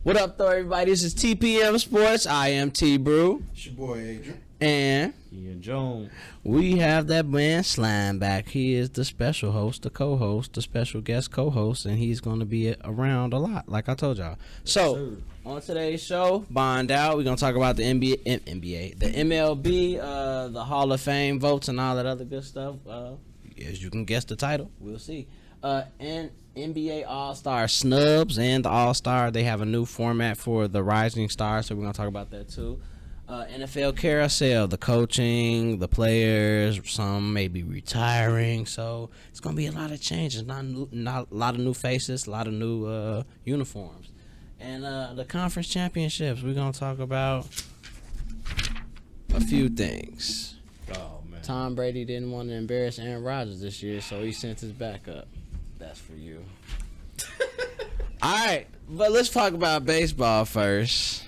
What up, though, everybody? This is TPM Sports. I am T Brew. It's your boy Adrian. And Ian Jones. We have that man Slime back. He is the special host, the co-host, the special guest co-host, and he's going to be around a lot, like I told y'all. So, on today's show, Bond Out, we're going to talk about the NBA, the MLB, the Hall of Fame votes, and all that other good stuff. As you can guess the title, we'll see. And NBA All-Star snubs and the All-Star, they have a new format for the Rising Stars, so we're going to talk about that too. NFL carousel, the coaching, the players, some may be retiring, so it's going to be a lot of changes, not a lot of new faces, a lot of new uniforms. And the conference championships, we're going to talk about a few things. Oh, man. Tom Brady didn't want to embarrass Aaron Rodgers this year, so he sent his backup. That's for you. All right, but let's talk about baseball first.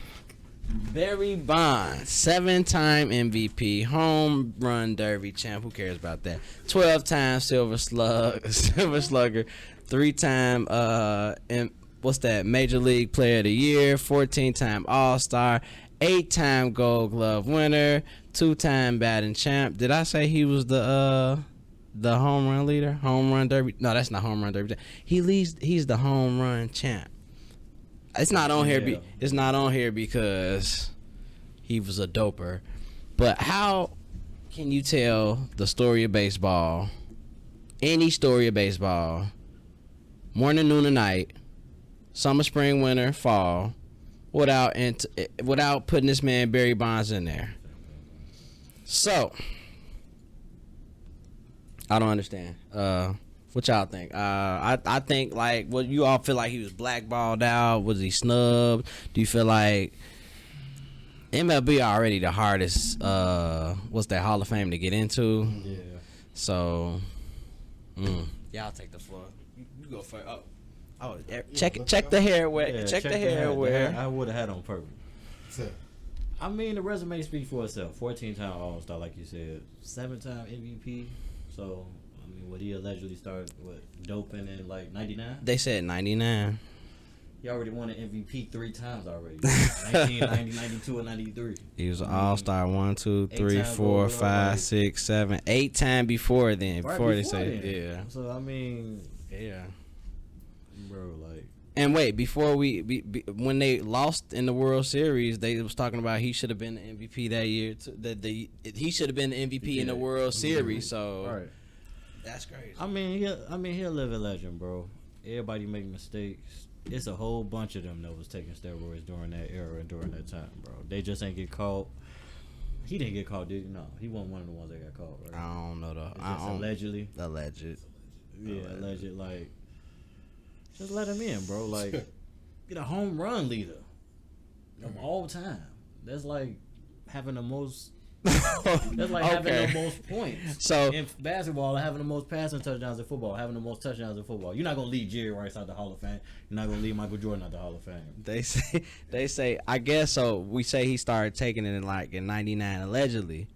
Barry Bonds, 7-time MVP, home run derby champ. Who cares about that? 12-time Silver Slugger, 3-time Major League Player of the Year, 14-time All-Star, 8-time Gold Glove winner, 2-time batting champ. Did I say he was the home run leader? Home run derby? No, that's not home run derby. He's the home run champ. It's not on here. It's not on here because he was a doper. But how can you tell the story of baseball, any story of baseball, morning, noon, and night, summer, spring, winter, fall, without putting this man Barry Bonds in there? So I don't understand. What y'all think? I think, like, what you all feel like he was blackballed out? Was he snubbed? Do you feel like MLB already the hardest what's that Hall of Fame to get into? Yeah. So y'all take the floor. You go first. Oh, check the hair wear. Yeah, check the hair wear. I would have had on purpose. I mean, the resume speaks for itself. 14-time All-Star, like you said. 7-time MVP. So, I mean, would he allegedly start doping in like 99? They said 99. He already won an MVP 3 times already. 1990, 92, and 93. He was an All-Star 1, 2, 3, 4, 5, 6, 7, 8 times before then. Right before they then. say, yeah. So, I mean, Yeah. bro, like. And wait, before when they lost in the World Series, they was talking about he should have been the MVP that year. He should have been the MVP in the World Series. So Right. that's crazy. I mean, he'll live a legend, bro. Everybody make mistakes. It's a whole bunch of them that was taking steroids during that era and during that time, bro. They just ain't get caught. He didn't get caught, did he? No, he wasn't one of the ones that got caught, right? I don't know though. Allegedly. Alleged. Yeah, alleged. Like, just let him in, bro. Like, get a home run leader of all time. That's like having the most. That's like having the most points. So in basketball, having the most passing touchdowns in football, having the most touchdowns in football. You're not gonna lead Jerry Rice out the Hall of Fame. You're not gonna lead Michael Jordan out the Hall of Fame. they say I guess so. We say he started taking it in 99 allegedly.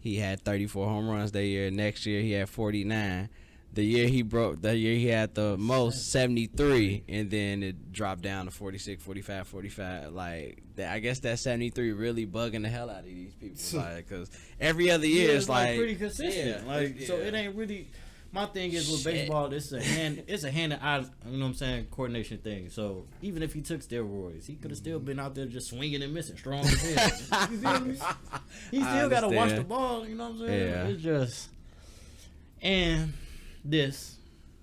He had 34 home runs that year. Next year he had 49. The year he had the most, 73, and then it dropped down to 46, 45, 45. Like, I guess that 73 really bugging the hell out of these people. Like, because every other year it's like pretty consistent. So it ain't really. My thing is with baseball, it's a hand and eye, you know what I'm saying, coordination thing. So even if he took steroids, he could have still been out there just swinging and missing, strong as hell. You feel me? He still got to watch the ball. You know what I'm saying? Yeah. It's just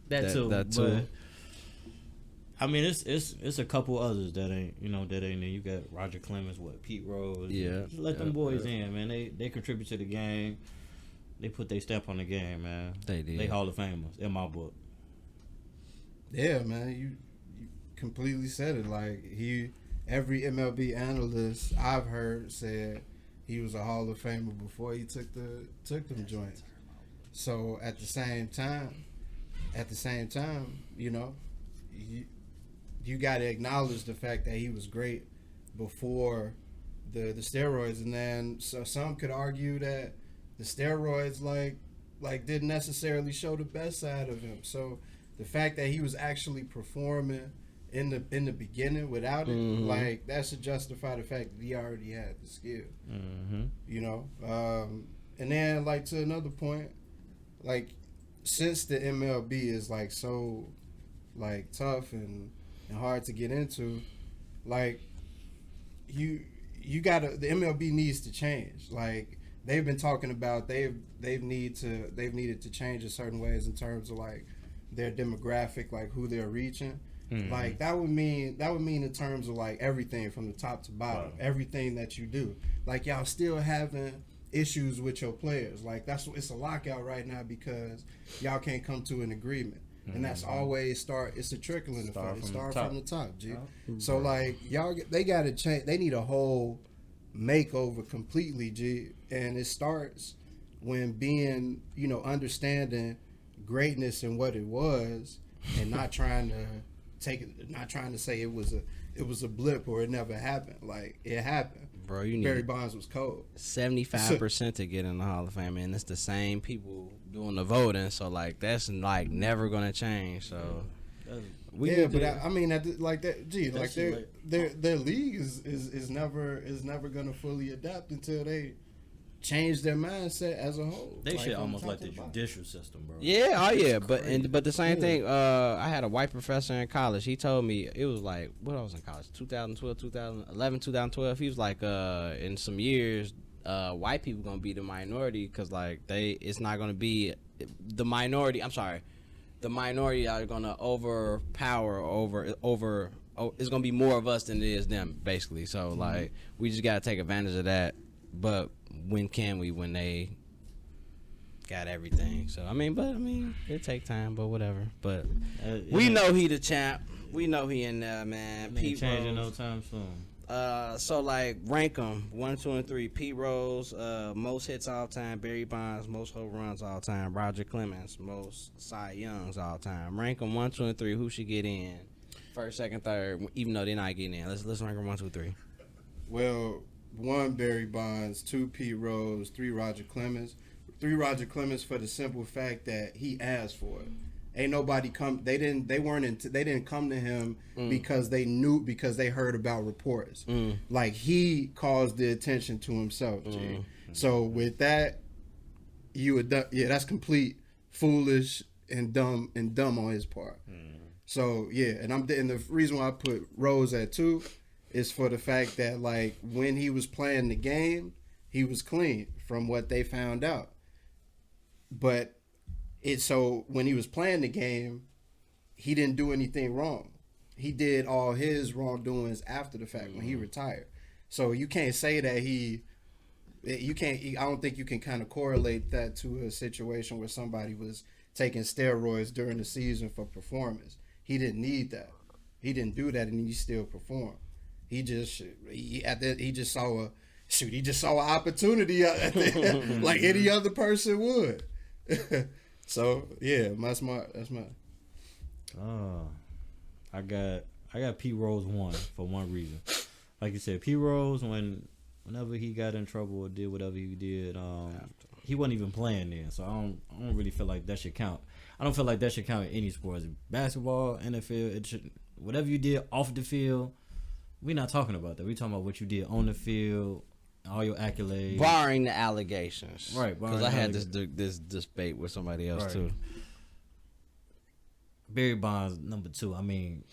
that too. That too. But I mean, it's a couple others that ain't there. You got Roger Clemens, Pete Rose. Yeah. Just let them boys in, man. They contribute to the game. They put their stamp on the game, man. They did. They Hall of Famers in my book. Yeah, man, you completely said it. Like, every MLB analyst I've heard said he was a Hall of Famer before he took them joints. So at the same time, you know, you got to acknowledge the fact that he was great before the steroids, and then so some could argue that the steroids like didn't necessarily show the best side of him. So the fact that he was actually performing in the beginning without it, like that should justify the fact that he already had the skill. You know, and then like to another point, like since the MLB is like so like tough and hard to get into, like you gotta, the MLB needs to change. Like they've been talking about they've needed to change in certain ways in terms of like their demographic, like who they're reaching. Like that would mean in terms of like everything from the top to bottom, everything that you do. Like y'all still having issues with your players. Like it's a lockout right now because y'all can't come to an agreement. And that's always it's a trickling effect. It starts from the top, G. So like they gotta change. They need a whole makeover completely, G. And it starts when being, you know, understanding greatness and what it was, and not trying to not trying to say it was a blip or it never happened. Like it happened. Bro, you need Barry Bonds was cold. 75% to get in the Hall of Fame, and it's the same people doing the voting. So like that's like never gonna change. So I mean, like that. Gee, like their league is never gonna fully adapt until they change their mindset as a whole. They should almost like the judicial system, bro. Yeah, but the same thing. I had a white professor in college. He told me it was like when I was in college, 2012, 2011, 2012. He was like, in some years, white people gonna be the minority because like it's not gonna be the minority. I'm sorry, the minority are gonna overpower over. It's gonna be more of us than it is them, basically. So like we just gotta take advantage of that. But when can we? When they got everything. So I mean, it take time, but whatever. But we know he the champ. We know he in there, man. Pete changing no time soon. So like rank them 1, 2, and 3. Pete Rose, most hits all time. Barry Bonds, most home runs all time. Roger Clemens, most Cy Youngs all time. Rank them 1, 2, and 3. Who should get in first, second, third? Even though they're not getting in, let's rank them 1, 2, 3. Well, 1 Barry Bonds, 2 Pete Rose, 3 Roger Clemens. 3 Roger Clemens for the simple fact that he asked for it. Ain't nobody come. They didn't come to him because they heard about reports. Like he caused the attention to himself. G. So with that, that's complete foolish and dumb on his part. So yeah, and the reason why I put Rose at 2 is for the fact that like when he was playing the game, he was clean from what they found out. But so when he was playing the game, he didn't do anything wrong. He did all his wrongdoings after the fact when he retired. So you can't say that I don't think you can kind of correlate that to a situation where somebody was taking steroids during the season for performance. He didn't need that. He didn't do that, and he still performed. He just saw an opportunity like any other person would. So yeah, that's mine. I got Pete Rose 1 for one reason. Like you said, Pete Rose whenever he got in trouble or did whatever he did, he wasn't even playing then. So I don't really feel like that should count. I don't feel like that should count in any sports. Basketball, NFL, it should, whatever you did off the field. We're not talking about that. We're talking about what you did on the field, all your accolades, barring the allegations. Right. Because I had this debate with somebody else too. Barry Bonds, number 2. I mean,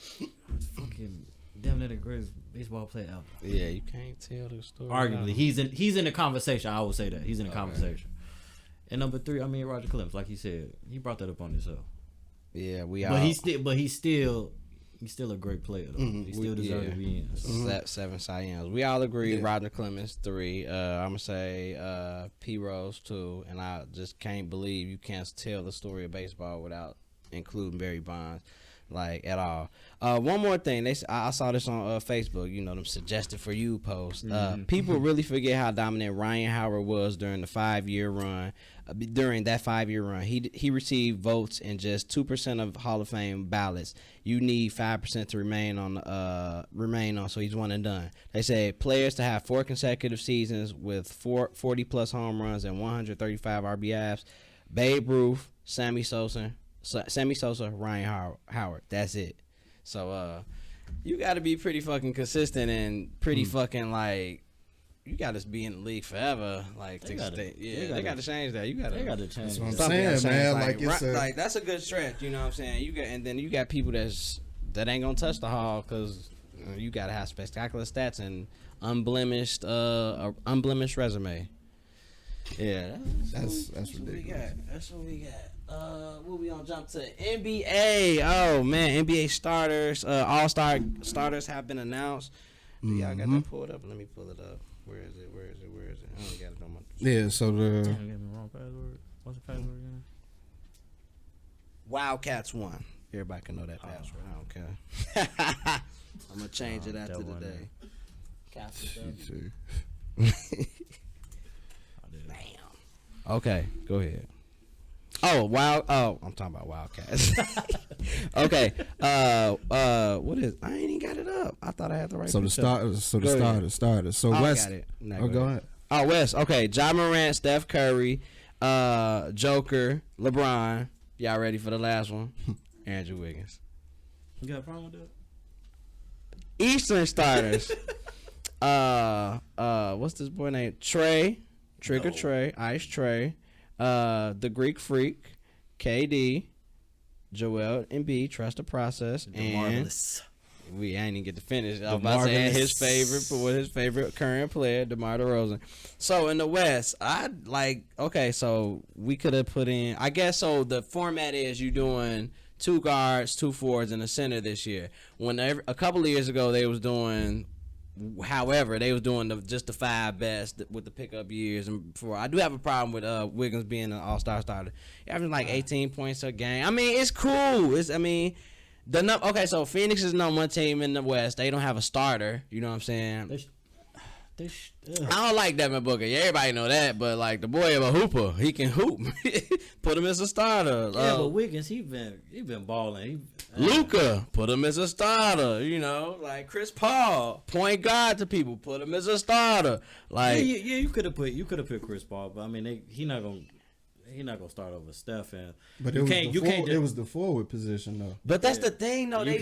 fucking damn near the greatest baseball player ever. Yeah, you can't tell the story. Arguably, he's in the conversation. I would say that he's in the conversation. And number 3, I mean, Roger Clemens, like he said, he brought that up on himself. Yeah, He's still a great player, though. He still deserves to be in. So. 7 Cy Youngs. We all agree. Roger Clemens 3. I'm gonna say P Rose 2, and I just can't believe you can't tell the story of baseball without including Barry Bonds, like at all. One more thing, I saw this on Facebook. You know, them suggested for you posts. People really forget how dominant Ryan Howard was during the 5-year run. During that 5-year run, he received votes in just 2% of Hall of Fame ballots. You need 5% to remain on. So he's one and done. They say players to have 4 consecutive seasons with 40 plus home runs and 135 RBIs. Babe Ruth, Sammy Sosa, Ryan Howard. That's it. So you got to be pretty fucking consistent and pretty fucking like. You got to be in the league forever, like to stay. Yeah, they got to change that. They got to change. That's what I'm saying, man. Like it's like that's a good stretch. You know what I'm saying? And then you got people that ain't gonna touch the hall because you got to have spectacular stats and unblemished resume. Yeah, that's ridiculous. That's what we got. What we gonna jump to NBA? Oh man, NBA starters, all-star starters have been announced. Y'all got that pulled up? Let me pull it up. Where is it? I don't got it on my. Yeah, so the. Damn, get me wrong password. What's the password again? Wildcats won. Everybody can know that password. I don't care. I'm gonna change it after the day. Damn. Okay, go ahead. Oh, I'm talking about Wildcats. Okay. What is? I ain't even got it up. I thought I had the right. So starters. So West. Got it. No, go ahead. Oh, West. Okay. Ja Morant, Steph Curry, Joker, LeBron. Y'all ready for the last one? Andrew Wiggins. You got a problem with that? Eastern starters. What's this boy name? Trigger Trey, Ice Trey, the Greek Freak, KD, Joel Embiid, Trust the Process, and Marvelous. I ain't even get to finish. I was about to say his favorite current player, DeMar DeRozan. So in the West, so we could have put in, I guess, so the format is you doing 2 guards, 2 forwards, and a center this year. A couple of years ago, they was doing, however, they was doing just the 5 best with the pickup years. And before, I do have a problem with Wiggins being an all-star starter. Having like 18 points a game. I mean, it's cool. So Phoenix is number 1 team in the West. They don't have a starter. You know what I'm saying? I don't like Devin Booker. Yeah, everybody know that, but like the boy of a hooper, he can hoop. Put him as a starter. Yeah, but Wiggins, he been balling. Luka, put him as a starter. You know, like Chris Paul, point guard to people, put him as a starter. Like you could have put Chris Paul, but I mean he not gonna start over Steph, and but it was the forward position though. But that's the thing though. They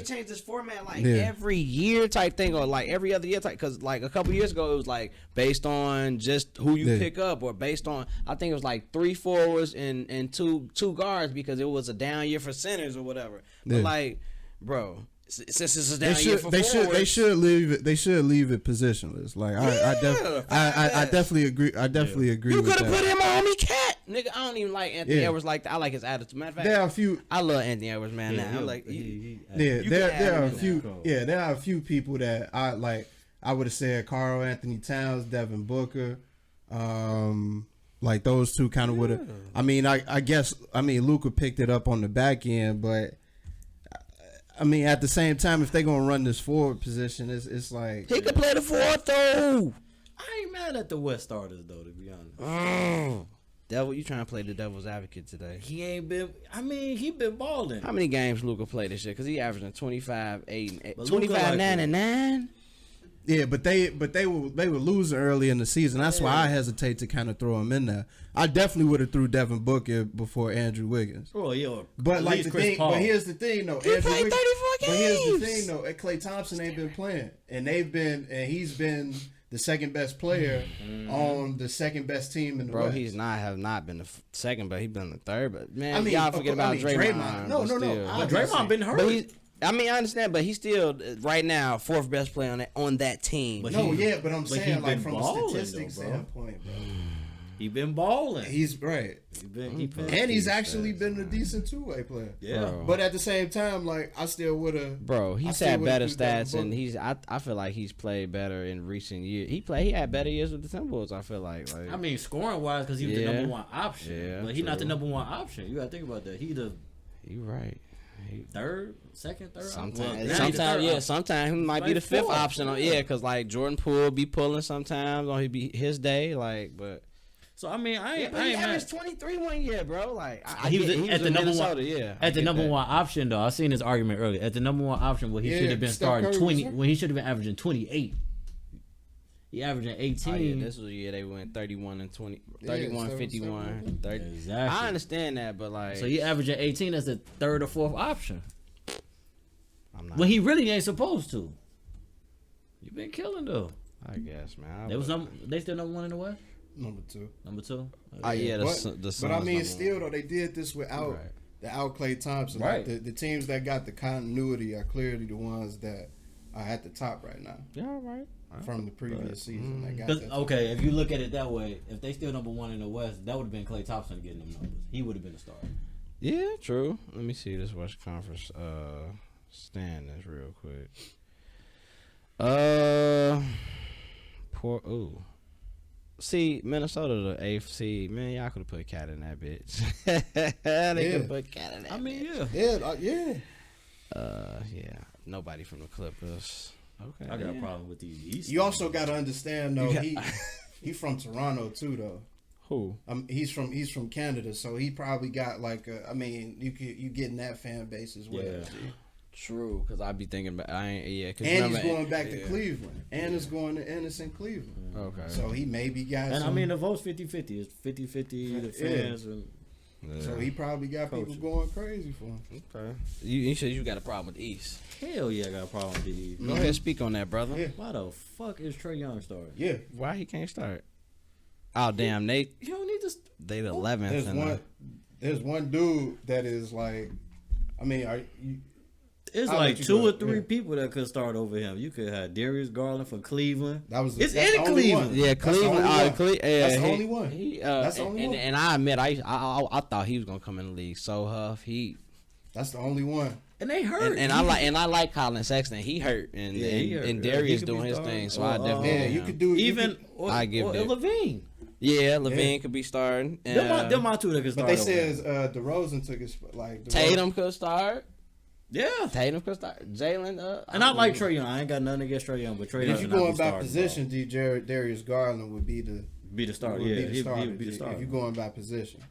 changed this format every year type thing, or like every other year type. Because like a couple years ago, it was like based on just who you pick up, or based on, I think it was like 3 forwards and two guards, because it was a down year for centers or whatever. But like, bro, since this is down year for forwards, they should leave it positionless. Like I definitely agree. You could have put him on me, cat. Nigga, I don't even like Anthony Edwards like that. I like his attitude. Matter of fact, there are a few. I love Anthony Edwards, man. Yeah, now I'm like, there are a few. Yeah, there are a few people that I like. I would have said Karl Anthony Towns, Devin Booker. Like those two kind of would have. I mean, I guess Luka picked it up on the back end, but I mean, at the same time, if they're gonna run this forward position, it's like he could play the fourth though. I ain't mad at the West starters though, to be honest. Devil, you trying to play the devil's advocate today? He ain't been. I mean, he been balling. How many games Luka played this year? Because he averaging 25, 8, and 8, 25, 9, and 9. Yeah, but they were losing early in the season. That's why I hesitate to kind of throw him in there. I definitely would have threw Devin Booker before Andrew Wiggins. Oh yeah, but like the thing, but here's the thing though. He played 34 games. But here's the thing though. Klay Thompson ain't been playing, and he's been the second best player on the second best team in the West. Bro, have not been the second, but he's been the third. But man, y'all forget about Draymond. No. Draymond been hurt. I understand, but he's still right now 4th best player on that team. But I'm saying like from a statistics standpoint, bro. He been balling. He's right. And he's actually been a decent 2-way player. Yeah. Bro. But at the same time, like I still would have. Bro, he's had better stats, and I feel like he's played better in recent years. He had better years with the Timberwolves. I feel like. I mean, scoring wise, because he was the number 1 option. Yeah, but he's not the number 1 option. You gotta think about that. You right. Second, third. Sometimes he might be the 5th option. Because like Jordan Poole be pulling sometimes, or he be his day. Like, but. So I mean, I ain't averaged 23 1 year, bro. Like he was at the number 1. At the number 1 option, though, I seen this argument earlier. At the number 1 option, where he should have been starting 20, when he should have been averaging 28. He averaging 18. This was the year they went 31 and 20, 31, 51, 30. Exactly. I understand that, but like, so he averaging 18 as the 3rd or 4th option. I'm not. Well, he really ain't supposed to. You been killing though. I guess, man. They still number 1 in the West. Number 2. Number 2. Yeah, but I mean, still though, they did this without Klay Thompson. Right. Like the teams that got the continuity are clearly the ones that are at the top right now. Yeah, right. From the previous season, Okay, if you look at it that way, if they still number 1 in the West, that would have been Klay Thompson getting them numbers. He would have been a star. Yeah, true. Let me see this West Conference standings real quick. See, Minnesota the 8th seed. Man, y'all could have put Cat in that bitch. They could have put Cat in that. I mean, yeah. Yeah. Nobody from the Clippers. Okay. I got a problem with these East. You also got to understand though, he from Toronto too though. Who? He's from Canada, so he probably got like you getting that fan base as well. Yeah. True, because I be thinking about and he's going back to Cleveland, and it's going to Anderson, Cleveland. Okay, so he maybe got. And I mean the votes 50-50. It's 50-50 the fans and. Yeah. So he probably got people going crazy for him. Okay. You said you got a problem with the East. Hell yeah, I got a problem with the East. Go ahead and speak on that, brother. Yeah. Why the fuck is Trae Young starting? Yeah. Why he can't start? Oh damn, You don't need to. they the 11th. There's one dude that is like, I mean, It's like 2 or 3 people that could start over him. You could have Darius Garland from Cleveland. That's in Cleveland. One. Yeah, Cleveland. That's the only one. That's the only one. And I admit, I thought he was gonna come in the league so huff. That's the only one. And they hurt. And I like Colin Sexton. He hurt, and Darius doing his thing. So I definitely you could do I give it. Levine. Yeah, Levine could be starting. Them my 2 that could start. But they says DeRozan took his Tatum could start. Yeah, Tatum could start. Jalen. And I like Trae Young. I ain't got nothing against Trae Young, but Trae Young. If you're going by position, Darius Garland would be the starter. Yeah, he'd be the starter. If you're going by position.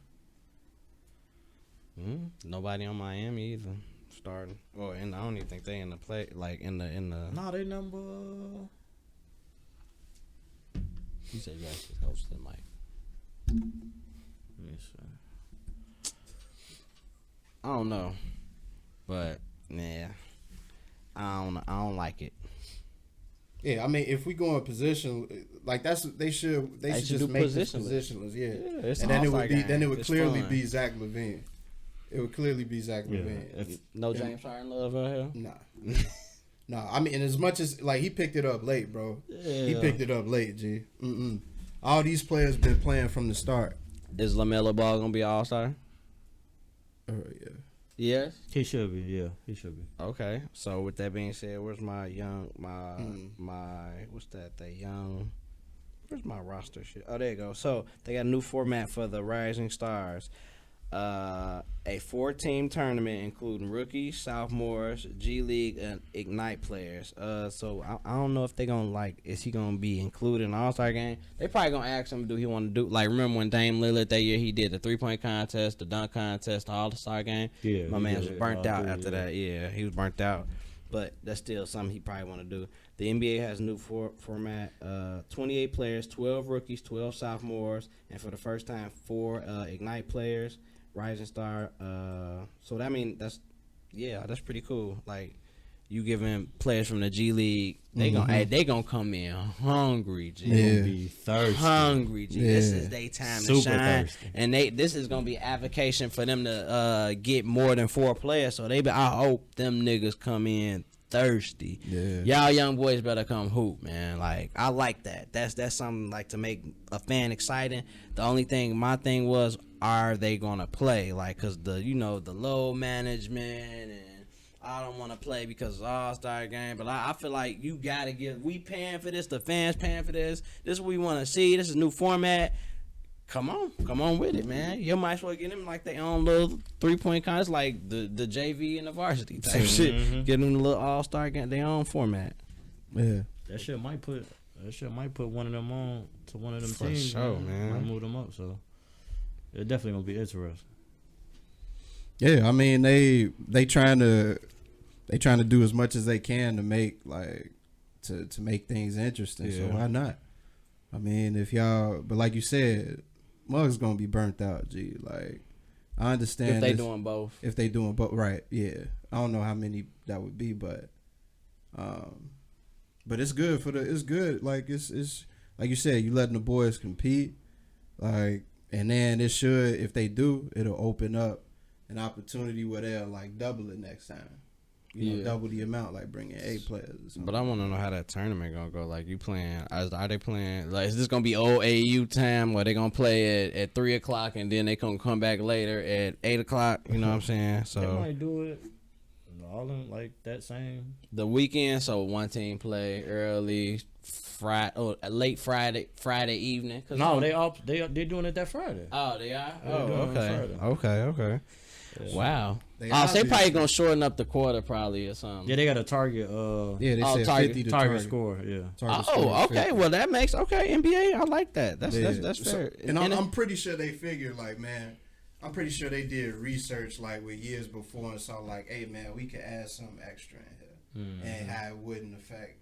Nobody on Miami either starting. And I don't even think they in the play in the. Nah, they number. He said you actually host the mic. Let me see. I don't know, but yeah, I don't like it. Yeah, I mean, if we go in position, like they should just make this positionless. Yeah, and then it would clearly be Zach LaVine. It would clearly be Zach LaVine. No James Harden love out here. Nah. No, I mean, and as much as like he picked it up late, bro. Yeah. He picked it up late, G. All these players been playing from the start. Is LaMelo Ball gonna be an All-Star? Yeah. Yes, he should be. Yeah, he should be. Okay, so with that being said, where's my where's my roster shit? Oh, there you go. So they got a new format for the Rising Stars. A 4-team tournament including rookies, sophomores, G League, and Ignite players. So I don't know if they gonna is he gonna be included in the All-Star game? They probably gonna ask him, do he want to do remember when Dame Lillard that year he did the 3-point contest, the dunk contest, the All-Star game? Yeah, my man was burnt out after that. Yeah, he was burnt out. But that's still something he probably want to do. The NBA has a new format, 28 players, 12 rookies, 12 sophomores, and for the first time, 4 Ignite players. Rising Star, so that that's pretty cool. Like you giving players from the G League, they gonna come in hungry, G. They gonna be thirsty, hungry, G. Yeah. This is their time to shine, thirsty. And this is gonna be avocation for them to get more than 4 players. So I hope them niggas come in thirsty. Yeah. Y'all young boys better come hoop, man. Like I like that. That's something like to make a fan exciting. The only thing, my thing was, are they gonna play? Like, cause the load management and I don't want to play because it's All-Star game. But I feel like you gotta we paying for this. The fans paying for this. This is what we want to see. This is a new format. Come on with it, man. You might as well get them like their own little 3-point contest, like the JV and the varsity type shit. Get them a little All-Star game, their own format. Yeah, that shit might put one of them on to one of them for teams. Sure, man. Might move them up, so it's definitely gonna be interesting. Yeah, I mean they trying to do as much as they can to make to make things interesting. Yeah. So why not? I mean, but like you said, Muggs gonna be burnt out, G. Like, I understand if they doing both. If they doing both, right? Yeah, I don't know how many that would be, but But it's good it's good. Like it's like you said, you letting the boys compete. Like, and then it should, if they do, it'll open up an opportunity where they'll like double it next time. You know, double the amount, like bringing 8 players or something. But I want to know how that tournament gonna go. Like, you playing? Are they playing? Like, is this gonna be old AU time, where they gonna play at 3:00 and then they gonna come back later at 8:00? You know what I'm saying? So they might do it all in like that same the weekend. So one team play early late Friday evening. No, they're doing it that Friday. Oh, they are. Okay. Yeah. Wow. They probably gonna shorten up the quarter probably or something. Yeah, they got a target. They said target, 50 to target score. Yeah. Okay. 50. Well, that makes NBA. I like that. That's fair. And I'm pretty sure they figured, like, man, I'm pretty sure they did research like with years before and saw like, hey man, we could add some extra in here, and how it wouldn't affect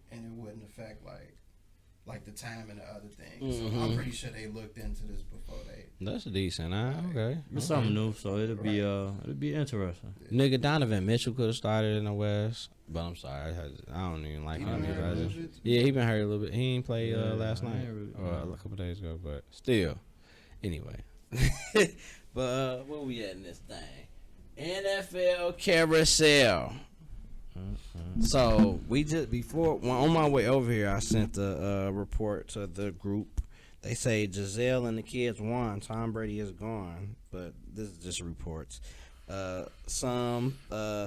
like the time and the other things. So I'm pretty sure they looked into this before they. That's decent. Okay. It's something new, so it'll be interesting. Nigga, Donovan Mitchell could have started in the West, but I'm sorry, I don't even like him. Yeah, he been hurt a little bit. He ain't played last night or a couple days ago, but still. Anyway, but where we at in this thing? NFL carousel. So we just on my way over here, I sent a report to the group. They say Giselle and the kids won. Tom Brady is gone, but this is just reports. Some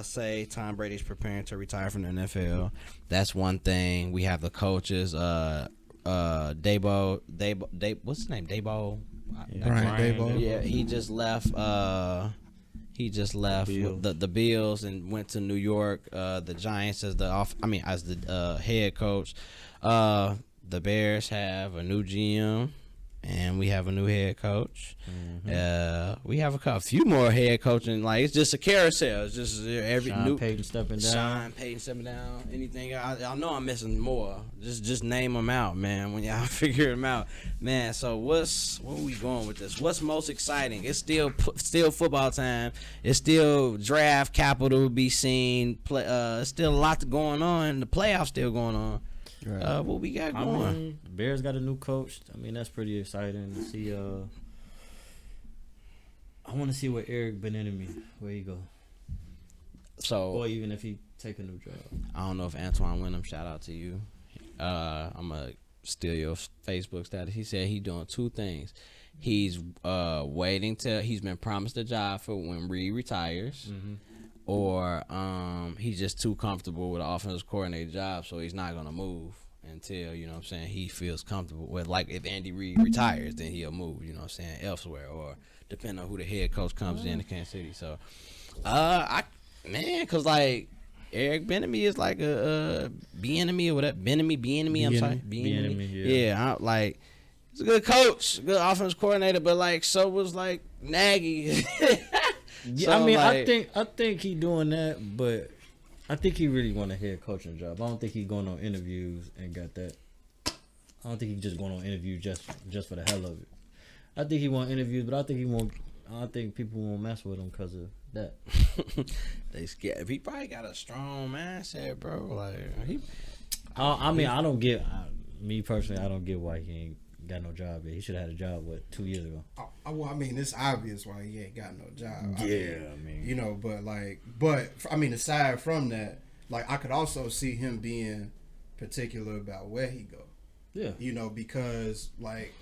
say Tom Brady's preparing to retire from the NFL. That's one thing. We have the coaches. Dabo. What's his name? Dabo. Brian Dabo. Yeah, he just left. With the Bills and went to New York. The Giants as the head coach. The Bears have a new GM, and we have a new head coach. We have a few more head coaching. Like, it's just a carousel. It's just every Sean Payton stepping down. Anything? I know I'm missing more. Just name them out, man. When y'all figure them out, man. So where we going with this? What's most exciting? It's still football time. It's still draft capital to be seen. Still a lot going on. The playoffs still going on. Right. What we got going? Bears got a new coach. I mean, that's pretty exciting to see. I want to see where Eric Bieniemy, where he go. So, or even if he take a new job. I don't know if Antoine Wyndham. Shout out to you. I'm gonna steal your Facebook status. He said he doing 2 things. He's waiting till he's been promised a job for when Reed retires. Or he's just too comfortable with the offensive coordinator job, so he's not going to move until, you know what I'm saying, he feels comfortable with. Like, if Andy Reid retires, then he'll move, you know what I'm saying, elsewhere, or depending on who the head coach comes in Kansas City. So, because, like, Eric Bieniemy is like a Bieniemy or whatever. Bieniemy, I'm sorry. Bieniemy, yeah. He's a good coach, good offensive coordinator, but, like, so was, like, Nagy. Yeah, so, I mean, like, I think he doing that, but I think he really want a head coaching job. I don't think he going on interviews and got that. I don't think he just going on interviews just for the hell of it. I think he want interviews, but I think people won't mess with him because of that. They scared. He probably got a strong mindset, bro. Like I don't get. Me personally, I don't get why he ain't got no job yet. He should have had a job 2 years ago. Well, I mean, it's obvious why he ain't got no job. I mean, you know, but I mean, aside from that, like, I could also see him being particular about where he go. Yeah, you know, because like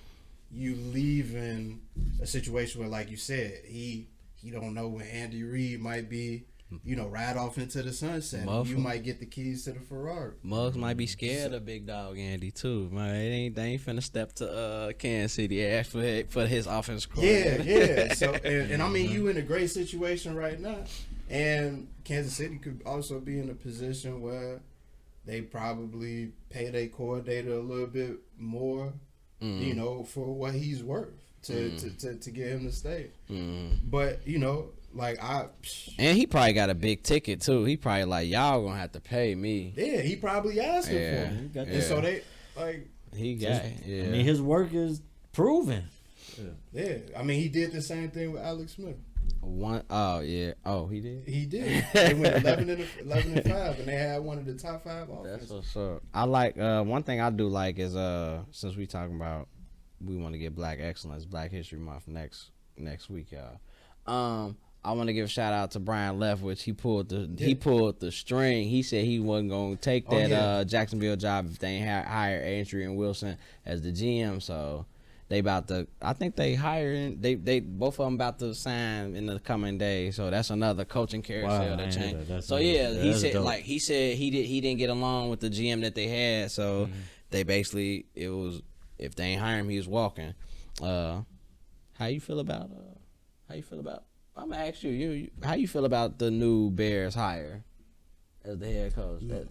you leave in a situation where, like you said, he don't know when Andy Reid might be. You know, ride off into the sunset. You might get the keys to the Ferrari. Muggs might be scared of big dog Andy too. Man, they ain't finna step to Kansas City ask for his offense. Yeah. So and I mean, you in a great situation right now, and Kansas City could also be in a position where they probably pay their coordinator a little bit more, you know, for what he's worth to get him to stay. But you know. And he probably got a big ticket too. He probably like, y'all gonna have to pay me. Yeah, he probably asking for it. And so they he got it. Yeah. I mean, his work is proven. Yeah. I mean, he did the same thing with Alex Smith. Oh yeah. Oh, he did. He did. They went 11-5, and they had one of the top 5 offenses. That's what's up. I like one thing I do like is since we talking about we want to get Black Excellence, Black History Month next week, y'all. I want to give a shout out to Brian Leftwich. He pulled the string. He said he wasn't gonna take that Jacksonville job if they ain't hire Adrian Wilson as the GM. So they about to. I think they hiring. They both of them about to sign in the coming days. So that's another coaching carousel that changed. So he said dope. He said he didn't get along with the GM that they had. So they basically it was if they ain't hire him, he was walking. How you feel about? I'm gonna ask you, how you feel about the new Bears hire as the head coach? You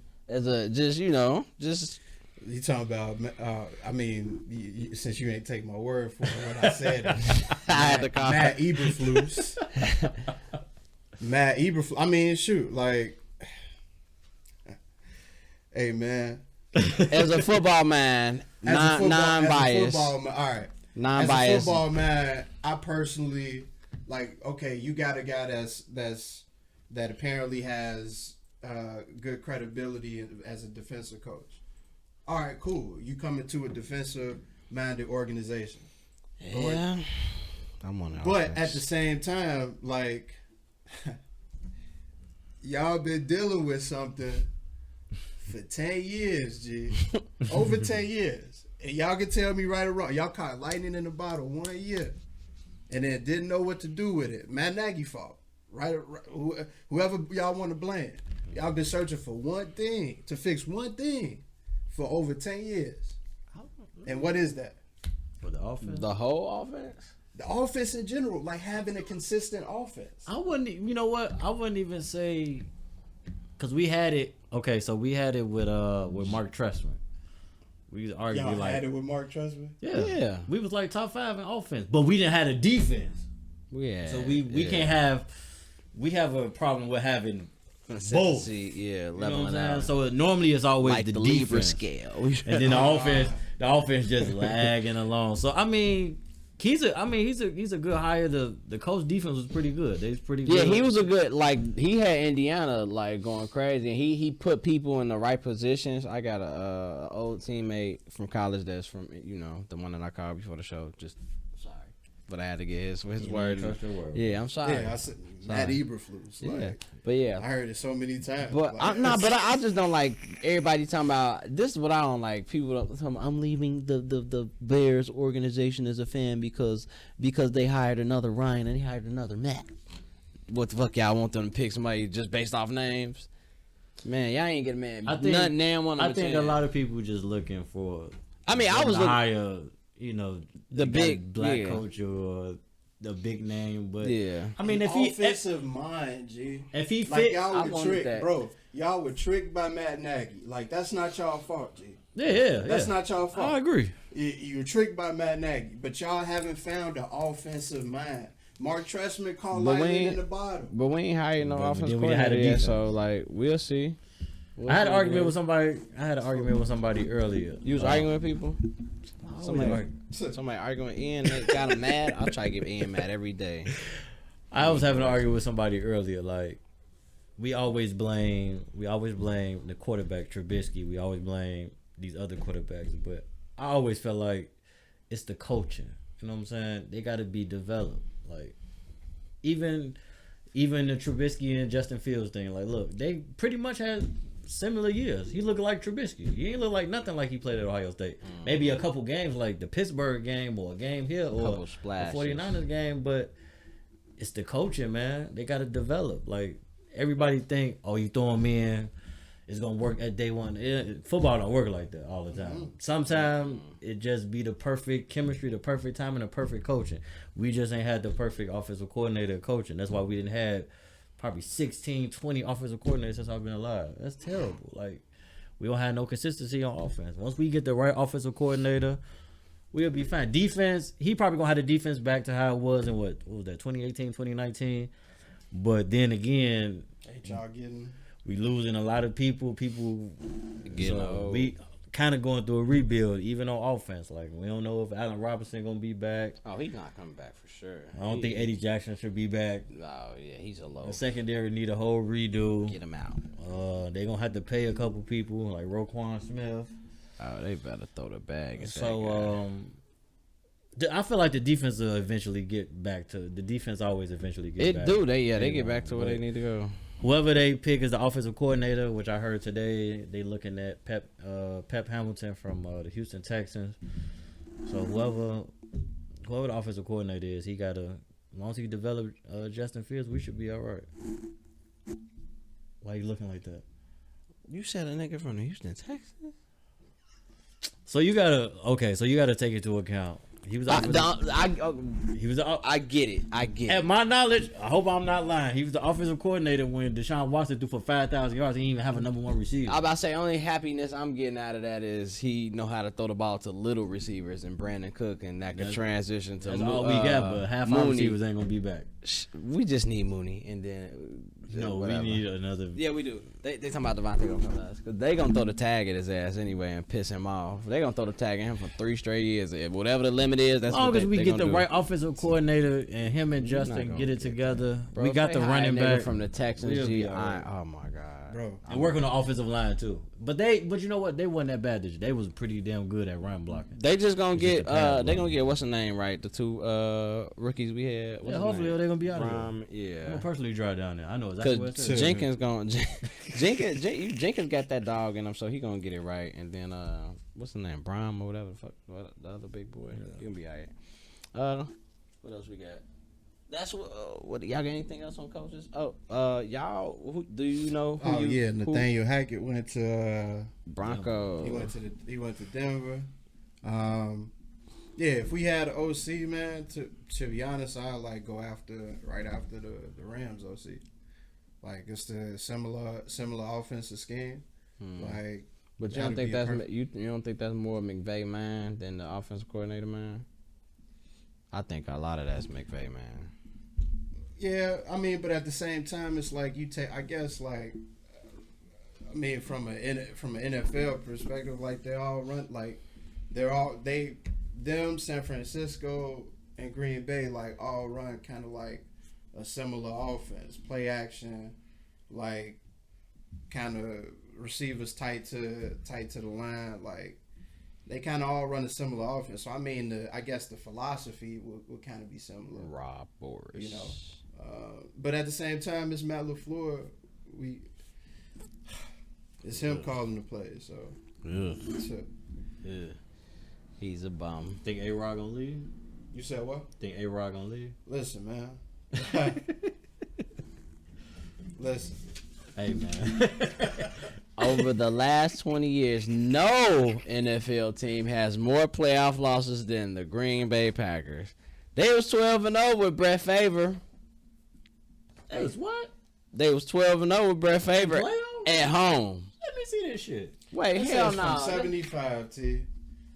talking about? I mean, since you ain't take my word for what I said, Matt Eberflus. Matt Eberflus. I mean, shoot, like, hey man, as a football man, non-biased. All right, non-biased. As a football man, I personally. Like, okay, you got a guy that apparently has good credibility as a defensive coach. All right, cool. You come into a defensive-minded organization. Yeah, I'm on that. But at the same time, like, y'all been dealing with something for 10 years, G. Over 10 years. And y'all can tell me right or wrong. Y'all caught lightning in the bottle 1 year. And then didn't know what to do with it. Matt Nagy fault, right? Whoever y'all want to blame, y'all been searching for one thing to fix one thing for over 10 years. And what is that? For the offense, the whole offense, the offense in general, like having a consistent offense. I wouldn't. You know what? I wouldn't even say because we had it. Okay, so we had it with Mark Trestman. We was arguing y'all like had it with Mark Trestman. Yeah. We was like top 5 in offense, but we didn't have a defense. Yeah. So we can't have. We have a problem with having both. Yeah, leveling out. So normally it's always like the Libra defense scale, and then the offense just lagging along. So I mean. He's a good hire. The coach defense was pretty good. They was pretty good. Yeah, he was a good he had Indiana like going crazy and he put people in the right positions. I got a old teammate from college that's from the one that I called before the show. Just sorry. But I had to get his word. Yeah, I'm sorry. Yeah, I said Matt Eberflus. Like, but yeah, I heard it so many times. But I just don't like everybody talking about. This is what I don't like. People talking about, I'm leaving the Bears organization as a fan because they hired another Ryan and they hired another Matt. What the fuck y'all want them to pick somebody just based off names? Man, y'all ain't getting mad. I think a lot of people just looking for. I mean, I was hire. The big black coach or the big name, but I mean, if he offensive mind, G. If he like fit, y'all were tricked, bro. Y'all were tricked by Matt Nagy. Like that's not y'all fault, G. That's not y'all fault. I agree. You were tricked by Matt Nagy, but y'all haven't found the offensive mind. Mark Trestman called lightning in the bottom, but we ain't hired no offensive coordinator yet, so like we'll see. I had an argument with somebody earlier. You was arguing with people. Somebody arguing with Ian that got him mad. I'll try to get Ian mad every day. I was having an argument with somebody earlier. Like we always blame the quarterback Trubisky. We always blame these other quarterbacks, but I always felt like it's the coaching. You know what I'm saying? They got to be developed. Like even the Trubisky and Justin Fields thing. Like look, they pretty much had similar years. He looked like Trubisky. He ain't look like nothing like he played at Ohio State. Maybe a couple games like the Pittsburgh game or a game here or the 49ers game, but it's the coaching, man. They got to develop. Like everybody think, oh, you throw him in, it's gonna work at day one. Football don't work like that all the time. Sometimes it just be the perfect chemistry, the perfect time, and the perfect coaching. We just ain't had the perfect offensive coordinator coaching. That's why we didn't have probably 16, 20 offensive coordinators since I've been alive. That's terrible. Like, we don't have no consistency on offense. Once we get the right offensive coordinator, we'll be fine. Defense, he probably going to have the defense back to how it was in what was that, 2018, 2019. But then again, y'all getting... we losing a lot of people. Getting old. kind of going through a rebuild, even on offense. Like, we don't know if Allen Robinson gonna be back. Oh, he's not coming back for sure. I don't think Eddie Jackson should be back. Oh yeah, he's a low. The secondary need a whole redo. Get him out. They gonna have to pay a couple people like Roquan Smith. Oh, they better throw the bag at So I feel like the defense will eventually get back to the defense. Always eventually get back. They get back to where they need to go. Whoever they pick as the offensive coordinator, which I heard today, they looking at Pep Hamilton from the Houston Texans. So whoever the offensive coordinator is, he got to, as long as he develop Justin Fields, we should be all right. Why you looking like that? You said a nigga from the Houston Texans. So you gotta take into account. He was. I get it. At my knowledge, I hope I'm not lying. He was the offensive coordinator when Deshaun Watson threw for 5,000 yards. He didn't even have a number one receiver. I'm about to say, only happiness I'm getting out of that is he know how to throw the ball to little receivers and Brandon Cook, and that can transition to. That's all we got, but half our receivers ain't gonna be back. We just need Mooney, and then we need another. Yeah, we do. They talking about Devontae gonna come to us because they gonna throw the tag at his ass anyway and piss him off. They gonna throw the tag at him for 3 straight years. Whatever the limit is, that's as long as we get the do. Right offensive coordinator and him and Justin get it together. Bro, we got the running back from the Texans. Right. Oh my god, bro! And work on the offensive line too. But you know what? They wasn't that bad this year. They was pretty damn good at run blocking. They just gonna get they gonna get what's the name right? The 2 rookies we had. Hopefully they're gonna be out of there. Yeah, I'm gonna personally drive down there. I know exactly what it's Jenkins got that dog in him, so he gonna get it right. And then what's the name? Brom or whatever the fuck, the other big boy. He gonna be alright. What else we got? That's what y'all got anything else on coaches? Y'all do you know who Nathaniel Hackett went to Broncos. He went to Denver. If we had an OC, man, to be honest, I'd like go right after the Rams OC. Like it's the similar offensive scheme. Like, but you don't think you don't think that's more McVay man than the offensive coordinator man? I think a lot of that's McVay man. Yeah, I mean, but at the same time, it's like you take. I guess like, I mean, from an NFL perspective, like they all run like them San Francisco and Green Bay like all run kind of like a similar offense, play action, like kind of receivers tight to the line, like they kind of all run a similar offense. So I mean, I guess the philosophy will kind of be similar. Rob Boris, you know. But at the same time, it's Matt LaFleur. It's him calling the plays. So he's a bum. Think A-Rod gonna leave? You said what? Think A-Rod gonna leave? Listen, man. Listen. Hey, man. Over the last 20 years, no NFL team has more playoff losses than the Green Bay Packers. They was 12-0 with Brett Favre. That was what? They was 12-0 with Brett Favre at home. Let me see this shit. Wait, hell no. 75, T.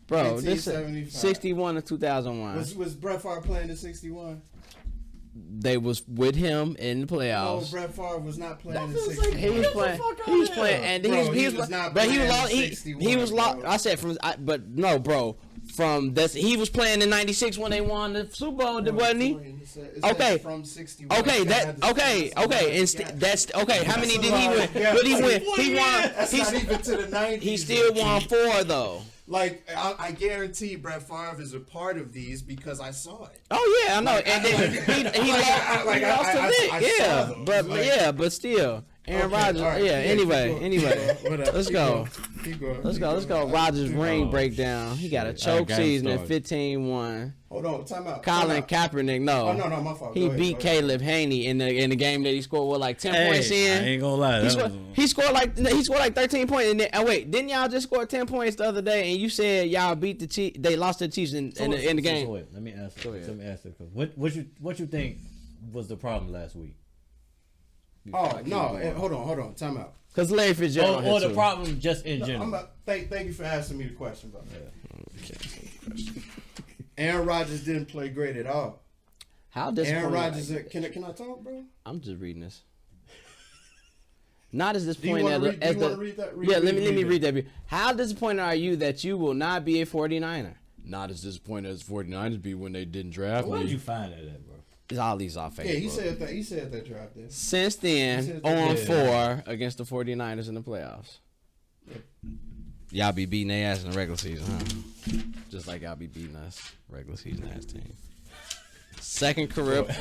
Bro, this is 61 to 2001. Was Brett Favre playing in 61? They was with him in the playoffs. No, Brett Favre was not playing in 61. He was playing. He was playing, and he was not. But he was lost. He was lost. I said but no, bro. From this, he was playing in '96 when they won the Super Bowl, wasn't he? Okay. From 61. Okay. And that's okay. How many did he win? But he win. He won. That's not even to the 90s. He still won 4 though. Like I guarantee Brett Favre is a part of these because I saw it. Oh yeah, I know. And then he lost to Vic. Yeah, but still. Aaron Rodgers. Right, anyway. Let's go. Keep going. Let's go. Rodgers' ring breakdown. He got a choke season at 15-1. Hold on, time out. Colin Kaepernick, no. Oh, no, my fault. He beat Caleb Haney in the game that he scored like 10 points in. I ain't gonna lie. He scored like 13 points. And wait, didn't y'all just score 10 points the other day? And you said y'all beat the Chiefs. They lost the Chiefs in the game. So wait, let me ask you. What you think was the problem last week? Oh no! Hold on. Time out. Because Larry Fitzgerald. Or the problem just in general. Thank you for asking me the question, bro. Aaron Rodgers didn't play great at all. How disappointing? Aaron Rodgers. Can I talk, bro? I'm just reading this. Not as disappointed as read that? Let me read that. How disappointed are you that you will not be a 49er? Not as disappointed as 49ers be when they didn't draft me. Where did you find that at, bro? It's all these off Facebook. Yeah, he said that draft there. Since then, 0-4 against the 49ers in the playoffs. Yeah. Y'all be beating their ass in the regular season, huh? Just like y'all be beating us regular season ass team. Second career. Go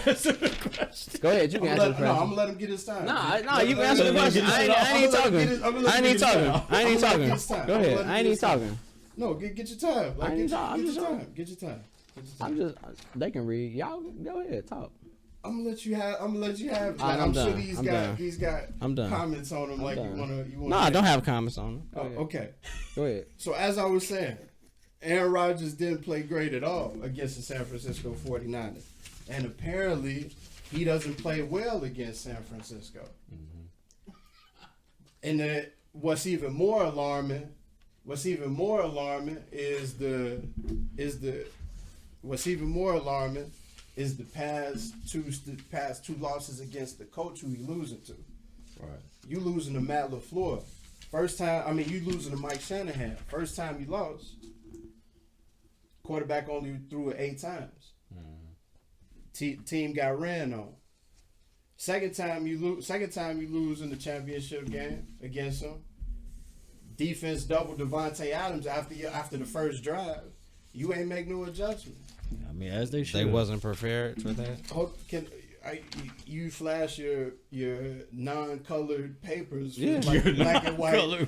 ahead, you can answer the question. No, I'm gonna let him get his time. No, you can answer the question. I ain't talking. Go ahead. I ain't even talking. No, get your time. Get your time. They can read. Y'all go ahead, talk. I'm gonna let you have. Like, I'm sure done. he's got comments on him. Like done. you wanna. No, I don't have comments on them. Okay. Go ahead. So as I was saying, Aaron Rodgers didn't play great at all against the San Francisco 49ers. And apparently, he doesn't play well against San Francisco. Mm-hmm. And what's even more alarming is the past two losses against the coach who he losing to. Right. You losing to Matt LaFleur. You losing to Mike Shanahan. First time you lost, quarterback only threw it 8 times. Team got ran on. Second time you lose in the championship game against them. Defense doubled Devontae Adams after the first drive. You ain't make no adjustment. I mean, as they should. They wasn't prepared for that. You flash your non-colored papers? Yeah, like black and white. Your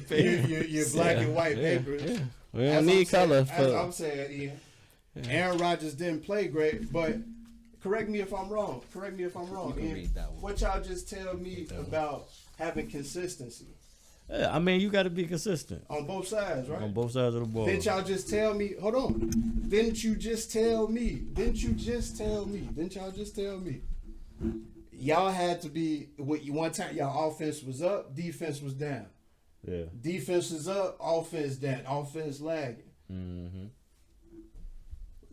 black and white yeah, papers. Yeah. We don't need color. As I'm saying, Ian, Aaron Rodgers didn't play great, but correct me if I'm wrong. Ian, what y'all just tell me about having consistency? Yeah, I mean, you got to be consistent on both sides, right? On both sides of the ball. Didn't y'all just tell me? Hold on. Didn't y'all just tell me? Y'all had to be. One time, y'all offense was up, defense was down. Yeah. Defense is up, offense down, offense lagging. Mm-hmm.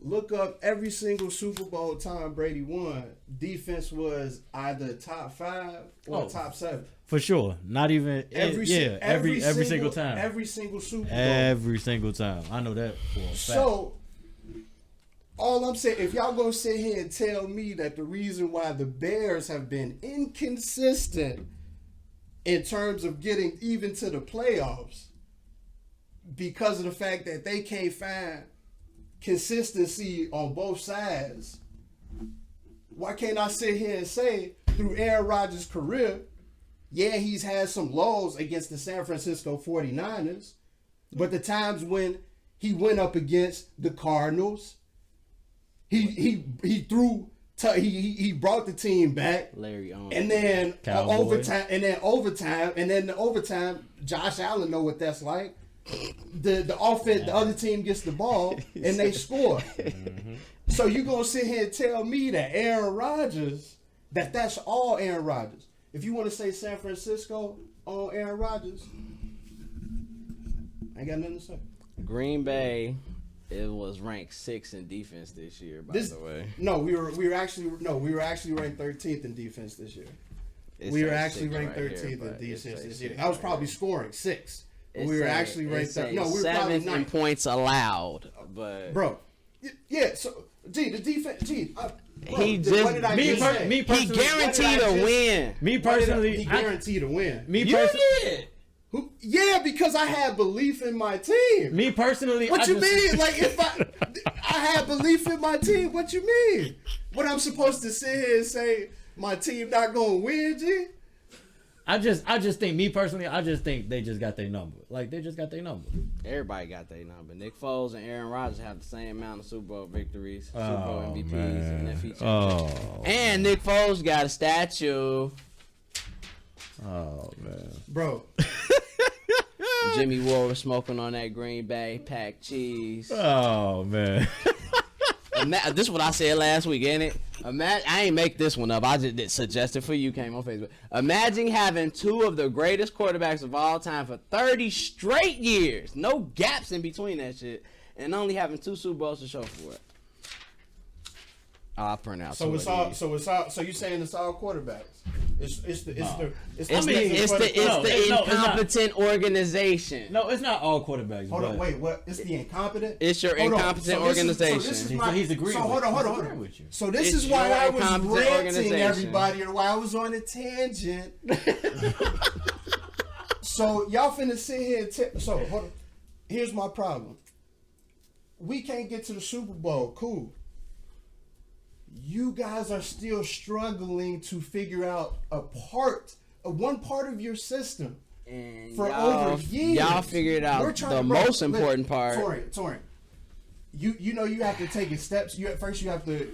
Look up every single Super Bowl time Brady won. Defense was either top 5 or top 7. For sure. Not even every single time. Every single Super Bowl. Every single time. I know that for a fact. So all I'm saying, if y'all gonna sit here and tell me that the reason why the Bears have been inconsistent in terms of getting even to the playoffs because of the fact that they can't find consistency on both sides, why can't I sit here and say through Aaron Rodgers' career, yeah, he's had some lows against the San Francisco 49ers, but the times when he went up against the Cardinals, he brought the team back. Larry Owens. And then overtime, Josh Allen know what that's like. The offense, the other team gets the ball and they score. Mm-hmm. So you gonna sit here and tell me that Aaron Rodgers, that's all Aaron Rodgers? If you want to say San Francisco on Aaron Rodgers, I ain't got nothing to say. Green Bay, it was ranked 6th in defense this year. By the way, no, we were actually ranked 13th in defense this year. We were actually ranked 13th in defense this year. I was probably scoring 6th. We were actually ranked. No, we were probably 9th in points allowed, but bro, yeah. So, the defense. He guaranteed a win. Me personally, he guaranteed a win. You did. Yeah, because I had belief in my team. Me personally, what you mean? Like if I had belief in my team. What you mean? What I'm supposed to sit here and say my team not gonna win, G? I just think, me personally, I just think they just got their number. Like, they just got their number. Everybody got their number. Nick Foles and Aaron Rodgers have the same amount of Super Bowl victories, Super Bowl MVPs, and NFC championships. And Nick Foles got a statue. Oh, man. Bro. Jimmy Ward was smoking on that Green Bay packed cheese. Oh, man. This is what I said last week, ain't it? I ain't make this one up. I just suggested for you, came on Facebook. Imagine having 2 of the greatest quarterbacks of all time for 30 straight years. No gaps in between that shit. And only having 2 Super Bowls to show for it. I'll print out. So you saying it's all quarterbacks? It's the incompetent organization. No, it's not all quarterbacks. Hold on, wait, what? It's the incompetent. It's your incompetent organization. He's agreeing. So hold on. With you. So this is why I was ranting everybody, or why I was on a tangent. So y'all finna sit here. So hold on. Here's my problem. We can't get to the Super Bowl. Cool. You guys are still struggling to figure out one part of your system and for over years. Y'all figured out the most important part. Torin, you know you have to take it steps. First you have to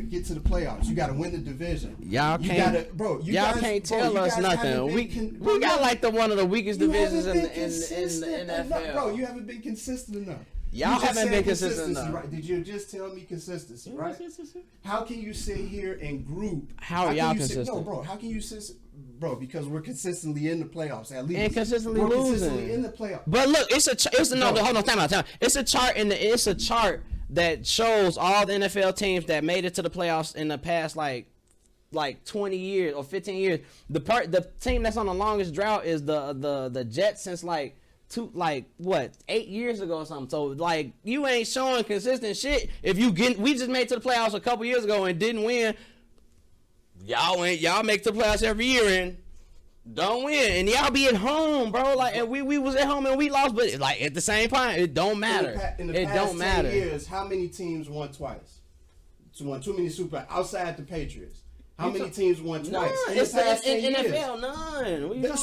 get to the playoffs. You got to win the division. Y'all can't tell us nothing. We got like one of the weakest divisions in the NFL. Bro, you haven't been consistent enough. Y'all haven't been consistent enough. Right? Did you just tell me consistency, right? How can you sit here and group? How are y'all consistent? No, bro. How can you sit? Bro, because we're consistently in the playoffs at least. And consistently losing. Consistently in the playoffs. But look, hold on, time out. It's a chart it's a chart that shows all the NFL teams that made it to the playoffs in the past like 20 years or 15 years. The team that's on the longest drought is the Jets since 8 years ago or something. So like you ain't showing consistent shit. We just made it to the playoffs a couple years ago and didn't win. Y'all make it to the playoffs every year and don't win, and y'all be at home, bro. Like, and we was at home and we lost, but like at the same time, it don't matter. In the past 10 years, how many teams won twice? Won too many Super outside the Patriots. How many teams won twice? None. In NFL, none.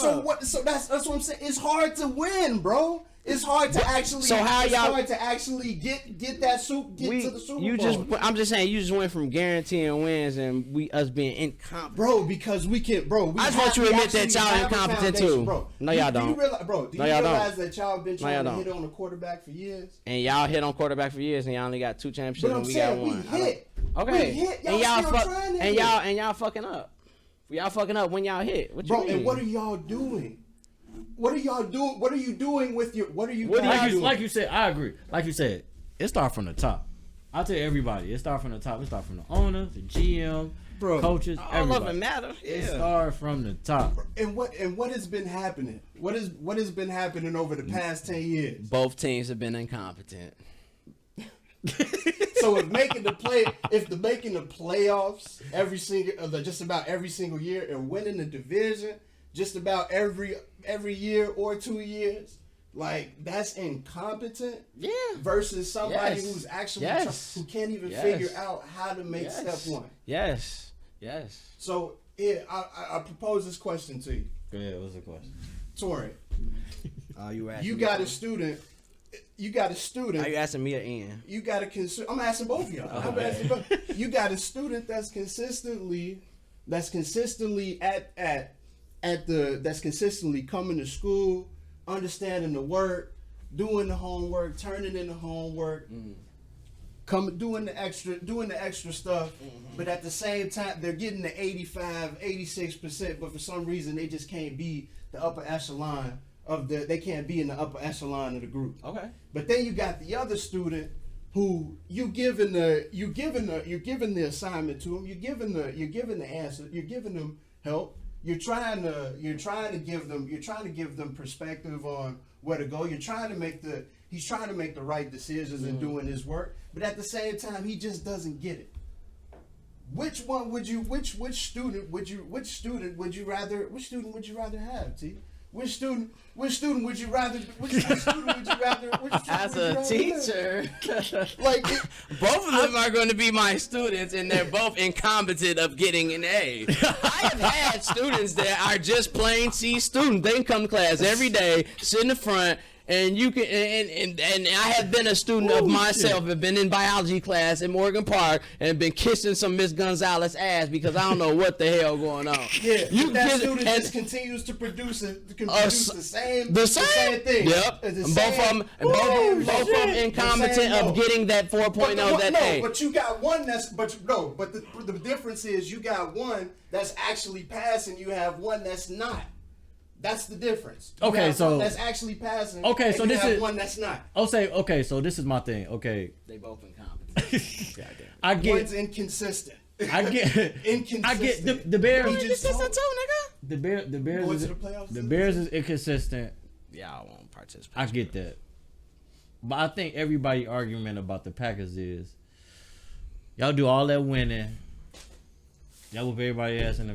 So that's what I'm saying. It's hard to win, bro. It's hard to actually. So how y'all hard to actually get to the Super Bowl. I'm just saying you just went from guaranteeing wins and us being incompetent, bro. Because we can, bro. I just want you to admit that y'all incompetent too, bro. No, y'all don't. Do you realize that y'all been trying to hit on a quarterback for years? And y'all hit on quarterback for years, and y'all only got 2 championships, and we got 1. We hit. Okay. We hit. Y'all fucking up. Y'all fucking up when y'all hit. What you mean? And what are y'all doing? What are y'all doing? What are you doing with your? What are you doing? Like you said, I agree. Like you said, it starts from the top. I tell everybody, it starts from the top. It starts from the owner, the GM, coaches, everybody. All of it matter. It starts from the top. And what has been happening? What has been happening over the past 10 years? Both teams have been incompetent. So if making the playoffs just about every single year and winning the division just about every year or 2 years, like that's incompetent. Yeah. Versus somebody who's actually who can't even figure out how to make step one. Yes. So I propose this question to you. Go ahead. What's the question? Torin. You got a student. Are you asking me or Ian? You got a I'm asking both of y'all. You got a student that's consistently that's consistently coming to school, understanding the work, doing the homework, turning in the homework, doing the extra stuff, but at the same time they're getting the 85, 86%, but for some reason they just can't be the upper echelon they can't be in the upper echelon of the group. Okay. But then you got the other student who you're giving the assignment to them, you're giving the answer, you're giving them help. You're trying to give them perspective on where to go. He's trying to make the right decisions and doing his work, but at the same time he just doesn't get it. Which student would you rather have, T? Which student would you rather? As a teacher, both of them are going to be my students, and they're both incompetent of getting an A. I have had students that are just plain C students. They can come to class every day, sit in the front. And you can, and I have been a student of myself. Have been in biology class in Morgan Park and been kissing some Miss Gonzalez ass because I don't know what the hell going on. Yeah, that student just continues to produce the same thing. Yep, both of them incompetent of getting that 4.0. But you got one but the difference is you got one that's actually passing. You have one that's not. That's the difference. So that's actually passing. So this is one that's not. Okay, so this is my thing. Okay, they both incompetent. I get one's inconsistent. I get inconsistent. the Bears. Inconsistent too, nigga. The Bears. Going Is, to the playoffs. the Bears is inconsistent. Y'all won't participate. I get that, but I think everybody argument about the Packers is y'all do all that winning. Y'all whoop everybody ass in the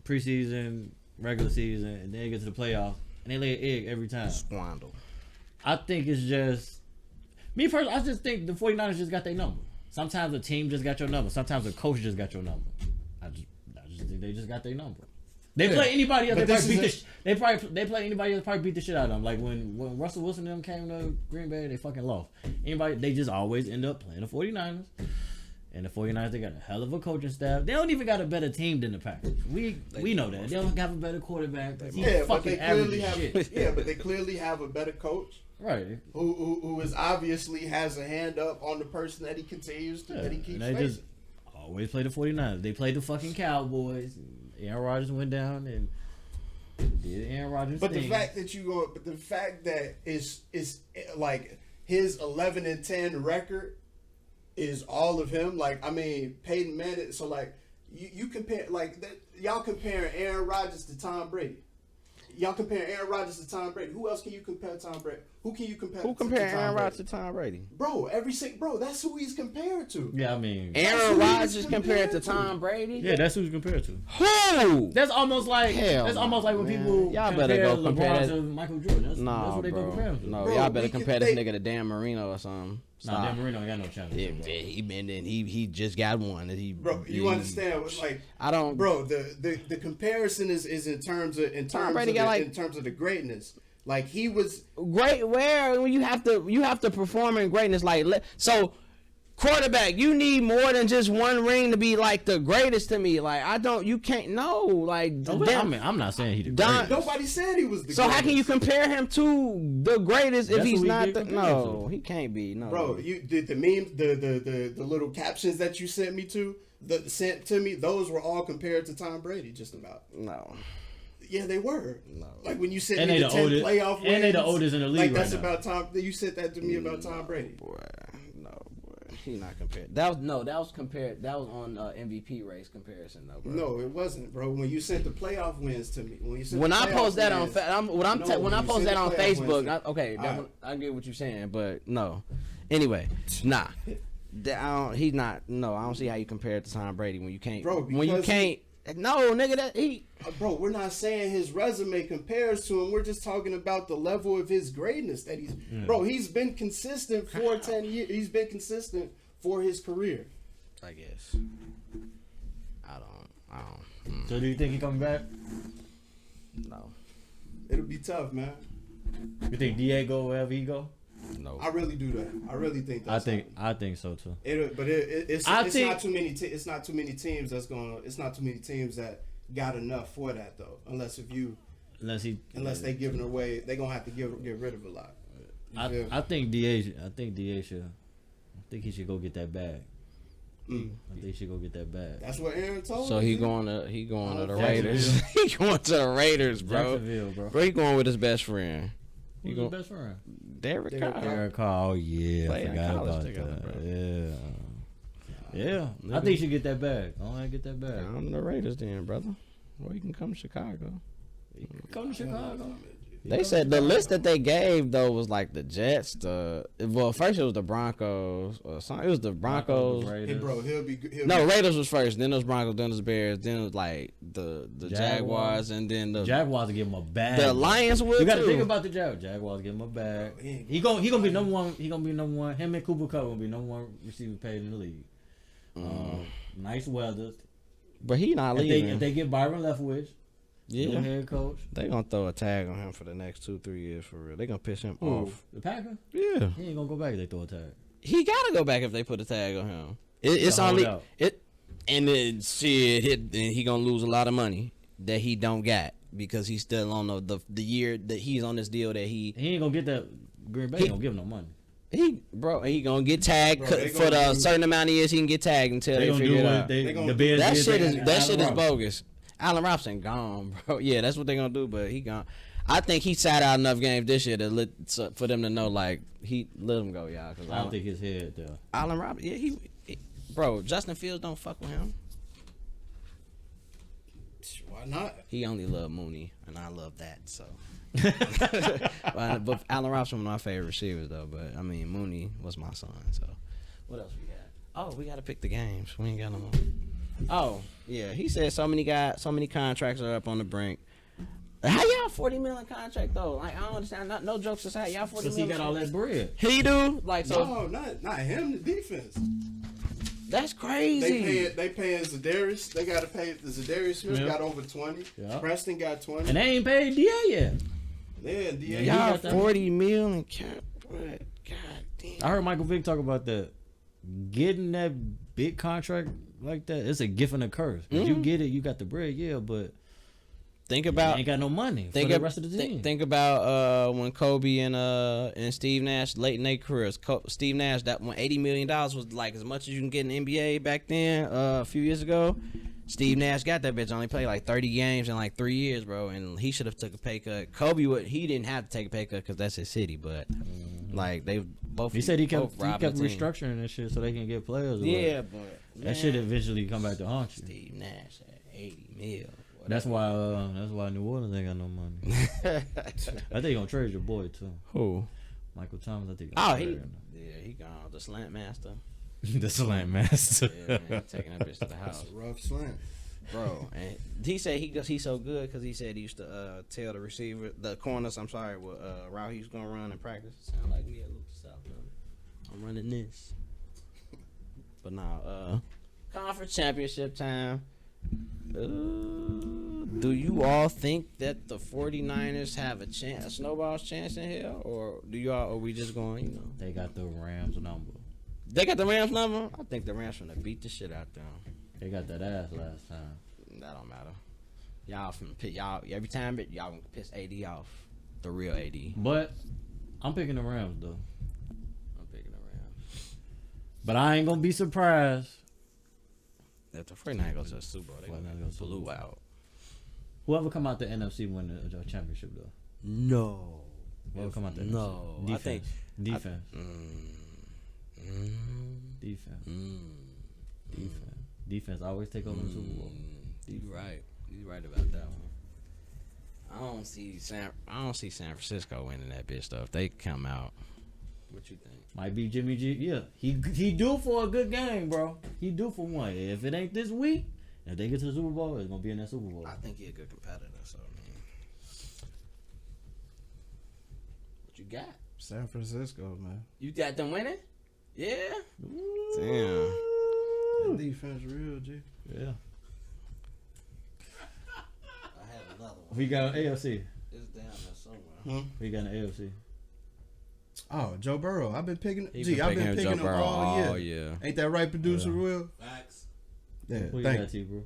preseason, regular season, and then get to the playoffs, and they lay an egg every time. Squandle. I think it's just me personally. I just think the 49ers just got their number. Sometimes the team just got your number. Sometimes the coach just got your number. I just think they just got their number. They play anybody else. They play anybody else. Probably beat the shit out of them. Like when Russell Wilson and them came to Green Bay, they fucking lost. Anybody, they just always end up playing the 49ers. And the 49ers, they got a hell of a coaching staff. They don't even got a better team than the Packers. We know that. They don't have a better quarterback. But they clearly have a better coach. Right. Who is obviously has a hand up on the person that he continues to that he keeps they facing. just always play the 49ers. They played the fucking Cowboys. Aaron Rodgers went down and did Aaron Rodgers But thing. the fact that is like his 11-10 record is all of him. Like, I mean, Peyton Manning. So like you compare like that, y'all comparing Aaron Rodgers to Tom Brady. Y'all compare Aaron Rodgers to Tom Brady. Who else can you compare to Tom Brady? Who can you compare? Who comparing Aaron Rodgers to Tom Brady? Bro, that's who he's compared to. Yeah, I mean, Aaron Rodgers compared to Tom Brady. Yeah, that's who he's compared to. Who? That's almost like Almost like when people y'all compare better go LeBron compare to Michael Jordan. That's what they go compare him to. No, Bro, y'all better compare this they- nigga to Dan Marino or something. Nah, Dan Marino ain't got no chance. He just got one that he. Bro, you understand? Like, I don't. Bro, the comparison is in terms of in terms of the greatness. Like, he was Great where when you have to perform in greatness. Like, so quarterback, you need more than just one ring to be like the greatest to me. Like, you can't like. I'm not saying he the greatest. nobody said he was the So greatest. how can you compare him to the greatest if That's he's who he not? get compared No, to. he can't be. No, Bro, you did the memes, the little captions that you sent me, those were all compared to Tom Brady, just about. no. Yeah, they were. No. Like when you sent And me they the the 10 oldest- playoff wins. and they the oldest in the league Like right that's now. about Tom. You sent that to me about Tom Brady. Boy, he not compared. That was compared. That was on MVP race comparison though, bro. No, it wasn't, bro. When you sent the playoff wins to me, When I post that on Facebook, Alright. I get what you're saying, but no. Anyway, nah. He's not. No, I don't see how you compare it to Tom Brady when you can't. Bro, when you because can't. No, nigga, that he. Bro, we're not saying his resume compares to him. We're just talking about the level of his greatness that he's. Bro, he's been consistent for 10 years. He's been consistent for his career. I guess. I don't. So do you think he coming back? No. It'll be tough, man. You think DA go wherever he go? No. I really do that. I really think that's I think so too. It's not too many teams that's going to. It's not too many teams that got enough for that though. Unless they giving away, they gonna have to get rid of a lot. I think DA should. I think he should go get that bag. I think he should go get that bag. That's what Aaron told. So he going to the Raiders. He going to the Raiders, bro. Jacksonville, bro. Bro, he going with his best friend. Who's his best friend? Derek Carr. Derek Carr. Oh yeah, I Playing forgot college about together, that. Yeah. I think he should get that bag. I want to get that bag. I'm the Raiders then, brother. Well, you can come to Chicago. Come to Chicago. They said the list that they gave though was like the Jets. First it was the Broncos. It was the Broncos. Hey, bro, Raiders was first. Then it was Broncos. Then it was Bears. Then it was like the Jaguars, and then the Jaguars will give him a bag. The Lions would. You got to too. think about the Jaguars give him a bag. He gonna be number one. He gonna be number one. Him and Cooper Kupp gonna be number one receiver paid in the league. Nice weather. But he not leaving. If they get Byron Leftwich, yeah, head coach, they gonna throw a tag on him for the next 2-3 years for real. They gonna piss him off. The Packers? Yeah, he ain't gonna go back if they throw a tag. He gotta go back if they put a tag on him. It's only it, and then he gonna lose a lot of money that he don't got because he's still on the year that he's on this deal that he ain't gonna get that. Green Bay ain't gonna give him no money. He gonna get tagged for the certain amount of years he can get tagged until they figure it out. That shit is bogus. Allen Robinson gone, bro. Yeah, that's what they gonna do, but he gone. I think he sat out enough games this year for them to know, like, he let him go, y'all. I don't think his head though. Allen Robinson, yeah, Bro, Justin Fields don't fuck with him. Why not? He only love Mooney, and I love that. So, but Allen Robinson was my favorite receivers though. But I mean, Mooney was my son. So, what else we got? Oh, we got to pick the games. We ain't got no more. Oh, yeah. He said so many contracts are up on the brink. How y'all $40 million contract though? Like I don't understand. No jokes aside, y'all $40 million. Because he got all that bread. He do like so. No, not him. The defense. That's crazy. They paying Zadarius. They got to pay the Zadarius Smith. Yep. Got over 20. Yep. Preston got 20. And they ain't paid DA yet. Yeah, DA. Y'all $40 million cap. God damn. I heard Michael Vick talk about that. Getting that big contract like that, it's a gift and a curse. If you get it, you got the bread, yeah, but think about ain't got no money for the rest of the team. Think about when Kobe and Steve Nash late in their careers. Steve Nash, that when $80 million was like as much as you can get in the NBA back then a few years ago. Steve Nash got that bitch. Only played like 30 games in like 3 years, bro, and he should have took a pay cut. Kobe he didn't have to take a pay cut because that's his city, but like they both. He said he kept restructuring this shit so they can get players. Yeah, but that shit eventually come back to haunt you. Steve Nash at $80 million. That's why New Orleans ain't got no money. I think he gonna trade your boy too. Who? Michael Thomas. I think. He gone. The slant master. The slant master. Yeah, man, taking that bitch to the house. That's a rough slant, bro. And he said he's so good because he said he used to tell the corners. I'm sorry, what route he was gonna run in practice. Sound like me at Lucas South. I'm running this. But now, conference championship time. Do you all think that the 49ers have a snowball's chance in here, or are we just going? They got the Rams number. They got the Rams number. I think the Rams finna beat the shit out them. They got that ass last time. That don't matter. Y'all finna pick every time. Y'all gonna piss AD off, the real AD. But I'm picking the Rams though. I'm picking the Rams. But I ain't gonna be surprised if the 49ers go to the Super Bowl, they gonna blew out. Whoever come out the NFC win the championship though. No. Whoever come out the no. NFC. I think defense. Defense always take over the Super Bowl. You right about that one. I don't see San Francisco winning that bitch though. If they come out, what you think? Might be Jimmy G. Yeah, he due for a good game, bro. He due for one. If it ain't this week, if they get to the Super Bowl, it's gonna be in that Super Bowl. I think he's a good competitor. So I mean, what you got? San Francisco, man. You got them winning? Yeah. Ooh. Damn. That defense real, G. Yeah. I have another one. We got an AFC. It's down there somewhere. We got an AFC. Oh, Joe Burrow. I've been picking. I've been picking him all year. Ain't that right, producer Will? Facts. Yeah. Who you got, T, bro?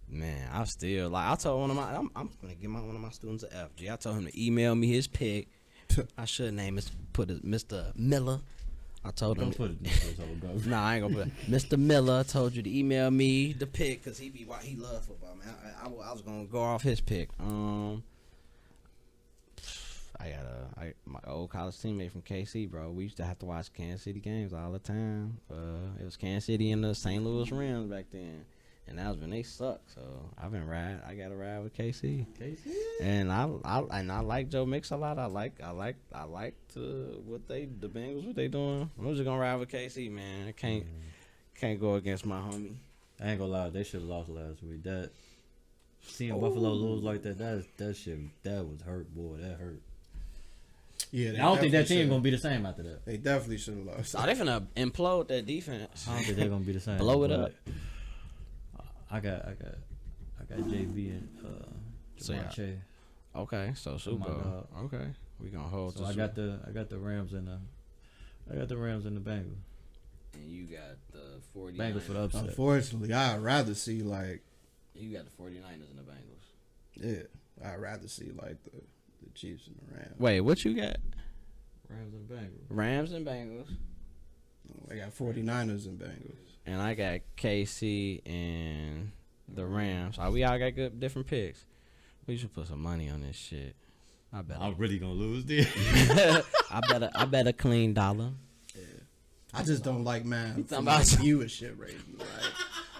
Man, I still I told one of my. I'm gonna give one of my students an F. G. I told him to email me his pick. I should name Mr. Miller. I told him. Don't put it. Nah, I ain't gonna put it. Mr. Miller told you to email me the pick because he love football, man. I was gonna go off his pick. My old college teammate from KC, bro. We used to have to watch Kansas City games all the time. It was Kansas City and the St. Louis Rams back then. And that was when they sucked. So I got to ride with KC. And I like Joe Mix a lot. I like what the Bengals what they doing. I'm just gonna ride with KC, man. I can't go against my homie. I ain't gonna lie, they should have lost last week. Seeing Buffalo lose like that was hurt, boy. That hurt. Yeah, I don't think that team gonna be the same after that. They definitely should have lost. Oh, they finna implode that defense. I don't think they're gonna be the same. Blow it up. I got JB and Jamar Chase. Okay, so Super Bowl. Okay, we gonna hold. So I got the Rams and the Bengals. And you got the 49ers. Bengals for the upset. Unfortunately, I'd rather see you got the 49ers and the Bengals. Yeah, I'd rather see the Chiefs and the Rams. Wait, what you got? Rams and Bengals. I got 49ers and Bengals. And I got KC and the Rams. We all got good different picks. We should put some money on this shit. I bet I'm really gonna lose this. I bet a clean dollar. Yeah. I just don't like mine. talking about viewership rating. Like,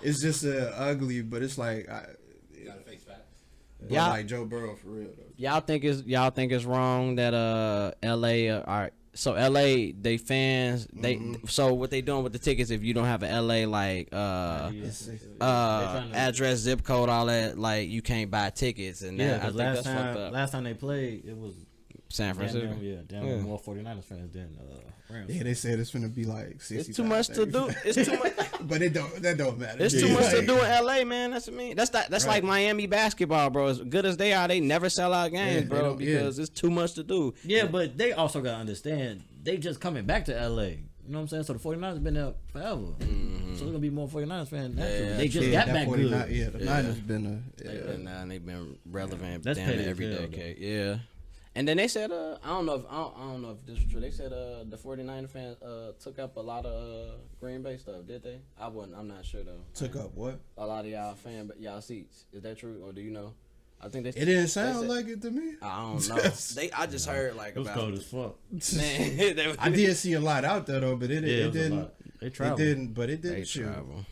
it's just ugly, but it's like You gotta face facts. Yeah. like Joe Burrow for real though. Y'all think it's wrong that LA are so LA they fans so what they doing with the tickets if you don't have an LA like address, zip code, all that, like you can't buy tickets and Yeah, that, I think last that's fucked up. last time they played, it was San Francisco. Damn more 49ers fans than Rams. Yeah, they said it's gonna be like 60. It's too much to do. It's too much. But that don't matter. It's too much to do in LA, man. That's what I mean. That's Right. like Miami basketball, bro. As good as they are, they never sell out games, Yeah, bro, because it's too much to do. Yeah, but they also gotta understand they just coming back to LA. You know what I'm saying? So the 49ers been there forever. So there's gonna be more 49ers fans naturally. Yeah, they just got back good. Yeah, the Niners been They've been relevant That's damn petty near as every hell, decade. Yeah. And then they said, I don't know if this was true. They said the 49er fans took up a lot of Green Bay stuff, did they? I'm not sure though. took up what? A lot of y'all seats. Is that true, or do you know? I think they. It didn't sound like it to me. I don't know. I just heard like It was about. cold as fuck. Man, I did see a lot out there though, but it Yeah, it was a didn't. lot. They It traveled. didn't. But it They didn't shoot. travel.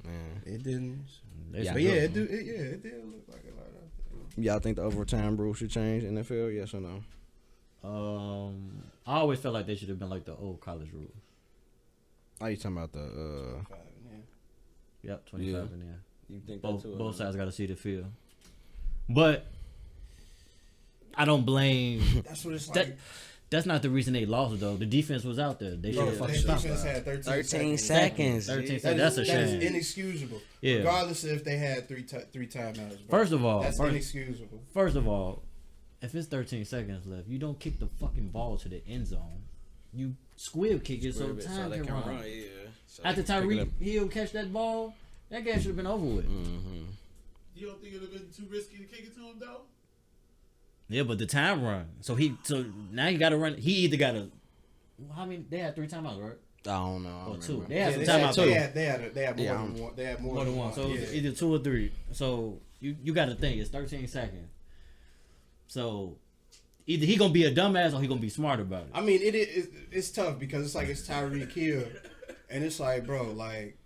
Man. It didn't. They Yeah. But some yeah, good it ones. did look like a lot out there. Y'all think the overtime rule should change in the field? Yes or no? I always felt like they should have been like the old college rules. Are you talking about the? Yep, 25 in there. You think Both sides got to see the field. But I don't blame. That's what it's that, like. that's not the reason they lost though. The defense was out there. They should Bro, have the fucking stopped defense that. had 13 seconds. seconds. 13 seconds. That's a That shame. is inexcusable. Yeah. Regardless if they had three timeouts. Bro. First of all, that's inexcusable. First of all, if it's 13 seconds left, you don't kick the fucking ball to the end zone. You squib kick it so time can run. Yeah. So After they can pick it Tyreek up. Hill catch that ball, that game should have been over with. You don't think it would have been too risky to kick it to him though? Yeah, but the time run. So now you got to run. He either got to. How many? They had 3 timeouts, right? I don't know. I Or don't 2. remember. They had some They timeouts too. had more Yeah, than one. They had More than one. So yeah. it's either 2 or 3. So you got to think it's 13 seconds. So either he gonna be a dumbass or he gonna be smart about it. I mean, it's tough because it's like it's Tyreek Hill, and it's like, bro, like,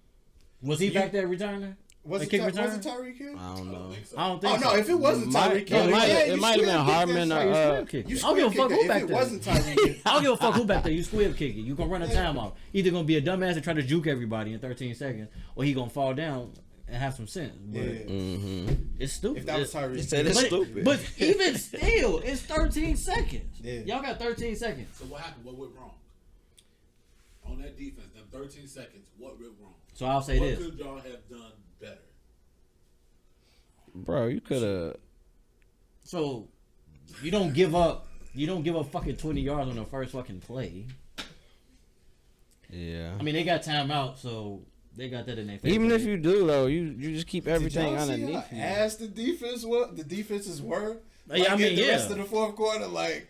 Was he back there returning? was A it kick Tyreek return? Hill? I don't know. I don't Oh think no, so. if it wasn't Tyreek Hill, it you might have been squib kick Hardman that or, shit. Squib kick. You I don't give a squib fuck kick who that. back If it there. wasn't Tyreek Hill, I don't give a fuck who back there. You squib kick it. You gonna run a timeout. Either gonna be a dumbass and try to juke everybody in 13 seconds, or he gonna fall down and have some sense. But yeah. it's stupid. If that was Tyreek He said Hill, it's but, stupid. but even still, it's 13 seconds. Yeah. Y'all got 13 seconds. So what happened? What went wrong? On that defense, them 13 seconds, what went wrong? So I'll say What this. could y'all have done better? Bro, you could have. So you don't give up. You don't give up fucking 20 yards on the first fucking play. Yeah. I mean, they got timeout, so they got that in their favor. Even if you do though, you just keep everything Did y'all see underneath how you. ass the defenses were. Yeah, I Like, mean, in the yeah. rest of the fourth quarter, like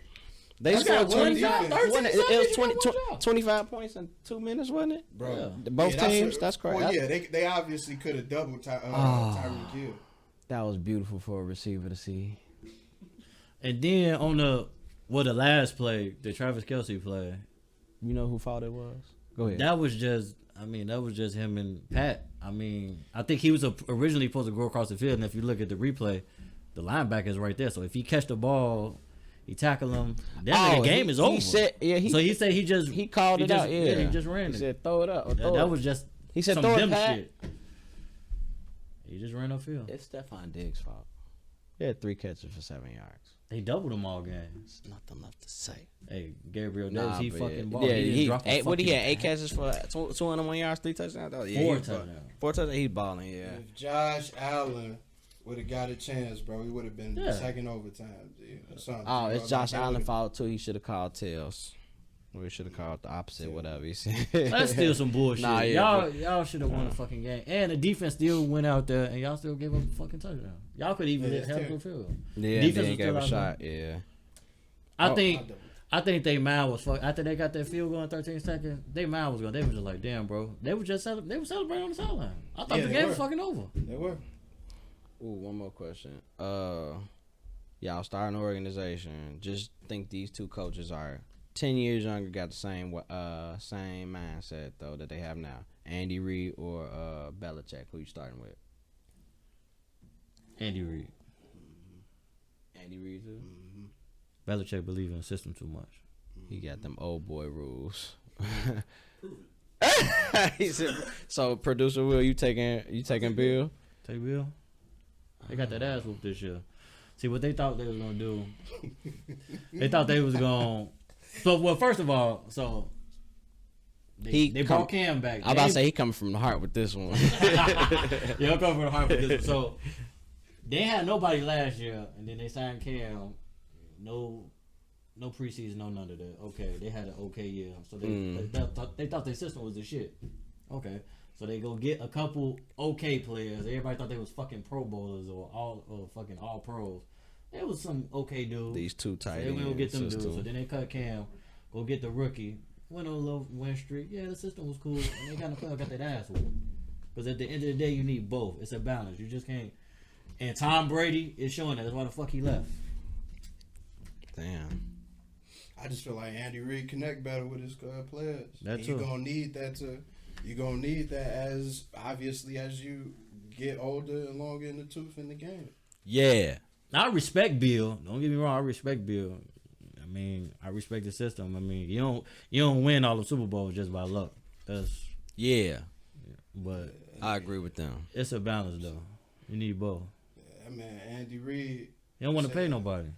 They That's scored not one 25. defense. Wasn't it? 13 It was seconds, 20, you got one job. 25 points in 2 minutes, wasn't it? bro. Yeah. Both teams. That's correct. Well, yeah, they obviously could have doubled Ah. Tyreek Hill. That was beautiful for a receiver to see. And then on the last play, the Travis Kelce play, You know who fault it was? Go ahead. that was just him and Pat. I mean, I think he was originally supposed to go across the field, and if you look at the replay, the linebacker's right there. So if he catch the ball, he tackle him, then the game is over. He said, so he said he called it out. Yeah, he just ran He it. said throw it up. Or throw That it. was just He said some throw it, dumb Pat. shit. He just ran upfield. It's Stephon Diggs' fault. He had 3 catches for 7 yards. They doubled him all game. There's nothing left to say. Hey, Gabriel Davis, he but fucking ball. Yeah, he didn't drop a what he fucking had 8 pass. catches for 201 yards, 3 touchdowns. Oh, yeah, 4 he's balling. touchdowns. 4 touchdowns. He's balling. Yeah. If Josh Allen would have got a chance, bro, he would have been Yeah. second overtime. Or something. Oh, it's Josh Like, Allen's fault too. He should have called tails. Or he should have called the opposite. Whatever he said. That's still some bullshit. Nah, yeah, y'all should have won the fucking game. And the defense still went out there, and y'all still gave up a fucking touchdown. Y'all could even Yeah, have a field. Yeah, Defense then was gave still a out shot. Yeah. I think they mind was fuck. After they got that field goal in 13 seconds, they mind was going. They were just like, damn, bro. They were just they were celebrating on the sideline. I thought Yeah, the they game were. was fucking over. They were. Ooh, one more question. Y'all starting an organization. Just think these 2 coaches are 10 years younger got the same mindset though that they have now. Andy Reid or Belichick? Who you starting with? Andy Reid. Andy Reid too. Belichick believe in the system too much. He got them old boy rules. He said, so producer Will, you taking Bill? Take Bill. They got that ass whoop this year. See what they thought they was gonna do. They thought they was gonna. So well, first of all, so they brought Cam back. I'm about to say he coming from the heart with this one. Yeah, I'm coming from the heart with this one. So they had nobody last year, and then they signed Cam. No preseason, no none of that. Okay, they had an okay year, so they thought their system was the shit. Okay, so they go get a couple okay players. Everybody thought they was fucking Pro Bowlers or fucking all pros. It was some okay dudes. These two tight ends. They went get them dudes. Too. So then they cut Cam, go get the rookie. Went on a little win streak. Yeah, the system was cool, and they kind of got that ass whooped. Because at the end of the day, you need both. It's a balance. You just can't. And Tom Brady is showing that. That's why the fuck he left. Damn. I just feel like Andy Reid connect better with his players. That's you're gonna need that as obviously as you get older and longer in the tooth in the game. Yeah. I respect Bill. Don't get me wrong. I respect Bill. I mean, I respect the system. I mean, you don't win all the Super Bowls just by luck. That's but I agree with them. It's a balance though. You need both. Yeah, man, Andy Reid. He don't want to pay nobody.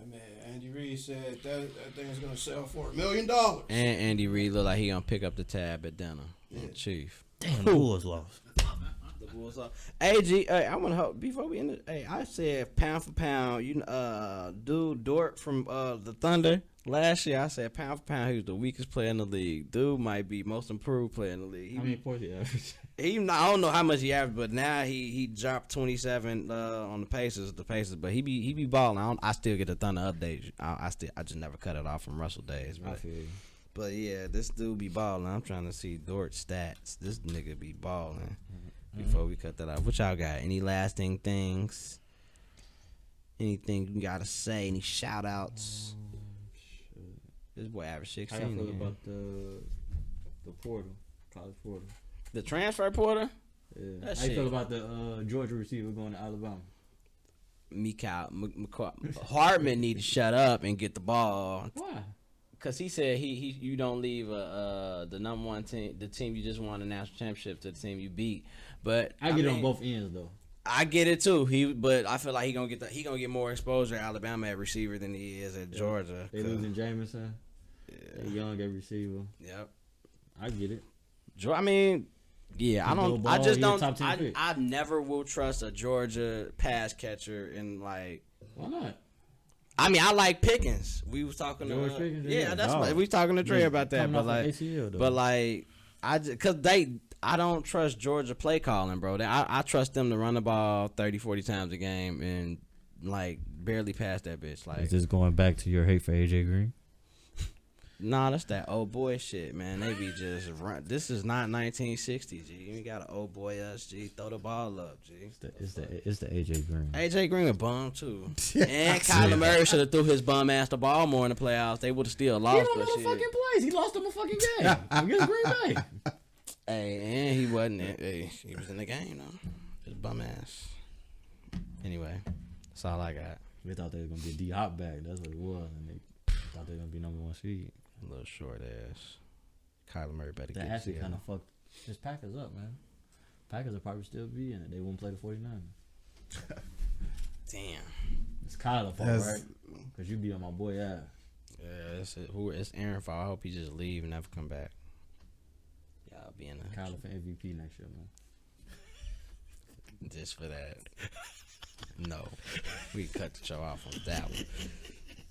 Man, Andy Reid said that thing's gonna sell for $1 million. And Andy Reid look like he gonna pick up the tab at dinner. Yeah. Chief. Damn, the Bulls lost. The Bulls lost. Hey, G, I want to hope before we end it. Hey, I said pound for pound. Dude Dort from the Thunder last year. I said pound for pound, he was the weakest player in the league. Dude might be most improved player in the league. How many points he averaged? I don't know how much he averaged, but now he dropped 27 on the Pacers, but he be balling. I still get the Thunder updates. I just never cut it off from Russell days. But yeah, this dude be balling. I'm trying to see Dort's stats. This nigga be balling. Before we cut that off, what y'all got? Any lasting things? Anything you gotta say? Any shout outs? This boy averaged 16. How you feel about the portal, college portal? The transfer portal? Yeah. How you feel about the Georgia receiver going to Alabama? Hardman need to shut up and get the ball. Why? Because he said you don't leave the number one team, the team you just won the national championship, to the team you beat. But I get it on both ends though. I get it too. But I feel like he gonna get more exposure at Alabama at receiver than he is at Georgia. They losing Jameson. Yeah. They young at receiver. Yep. I get it. I mean, yeah, I never will trust a Georgia pass catcher in like. Why not? I mean, I like Pickens. We was talking George Pickens. Yeah, that's what we was talking to Dre about that. But like, ACL, I don't trust Georgia play calling, bro. I trust them to run the ball 30, 40 times a game and like barely pass that bitch. Like, is this going back to your hate for AJ Green? Nah, that's that old boy shit, man. They be just run. This is not 1960, G. You ain't got an old boy us, G. Throw the ball up, G. It's the AJ Green. AJ Green a bum too. And Kyler Murray should have threw his bum ass the ball more in the playoffs. They would have still lost. He don't know the fucking plays. He lost him a fucking game against Green Bay. Hey, and he wasn't. Hey, he was in the game though. His bum ass. Anyway, that's all I got. They thought they were gonna get D-Hop back. That's what it was, and they thought they were gonna be number one seed. A little short ass. Kyler Murray better that get actually kind of fucked his Packers up, man. Packers will probably still be in it. They won't play the 49ers. Damn. It's Kyler fault, right? Because you be on my boy ass. Yeah, it's Aaron fault. I hope he just leave and never come back. Y'all be in a Kyler for MVP next year, man. Just for that. No. We cut the show off on that one.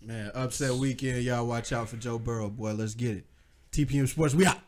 Man, upset weekend. Y'all watch out for Joe Burrow, boy. Let's get it. TPM Sports, we out.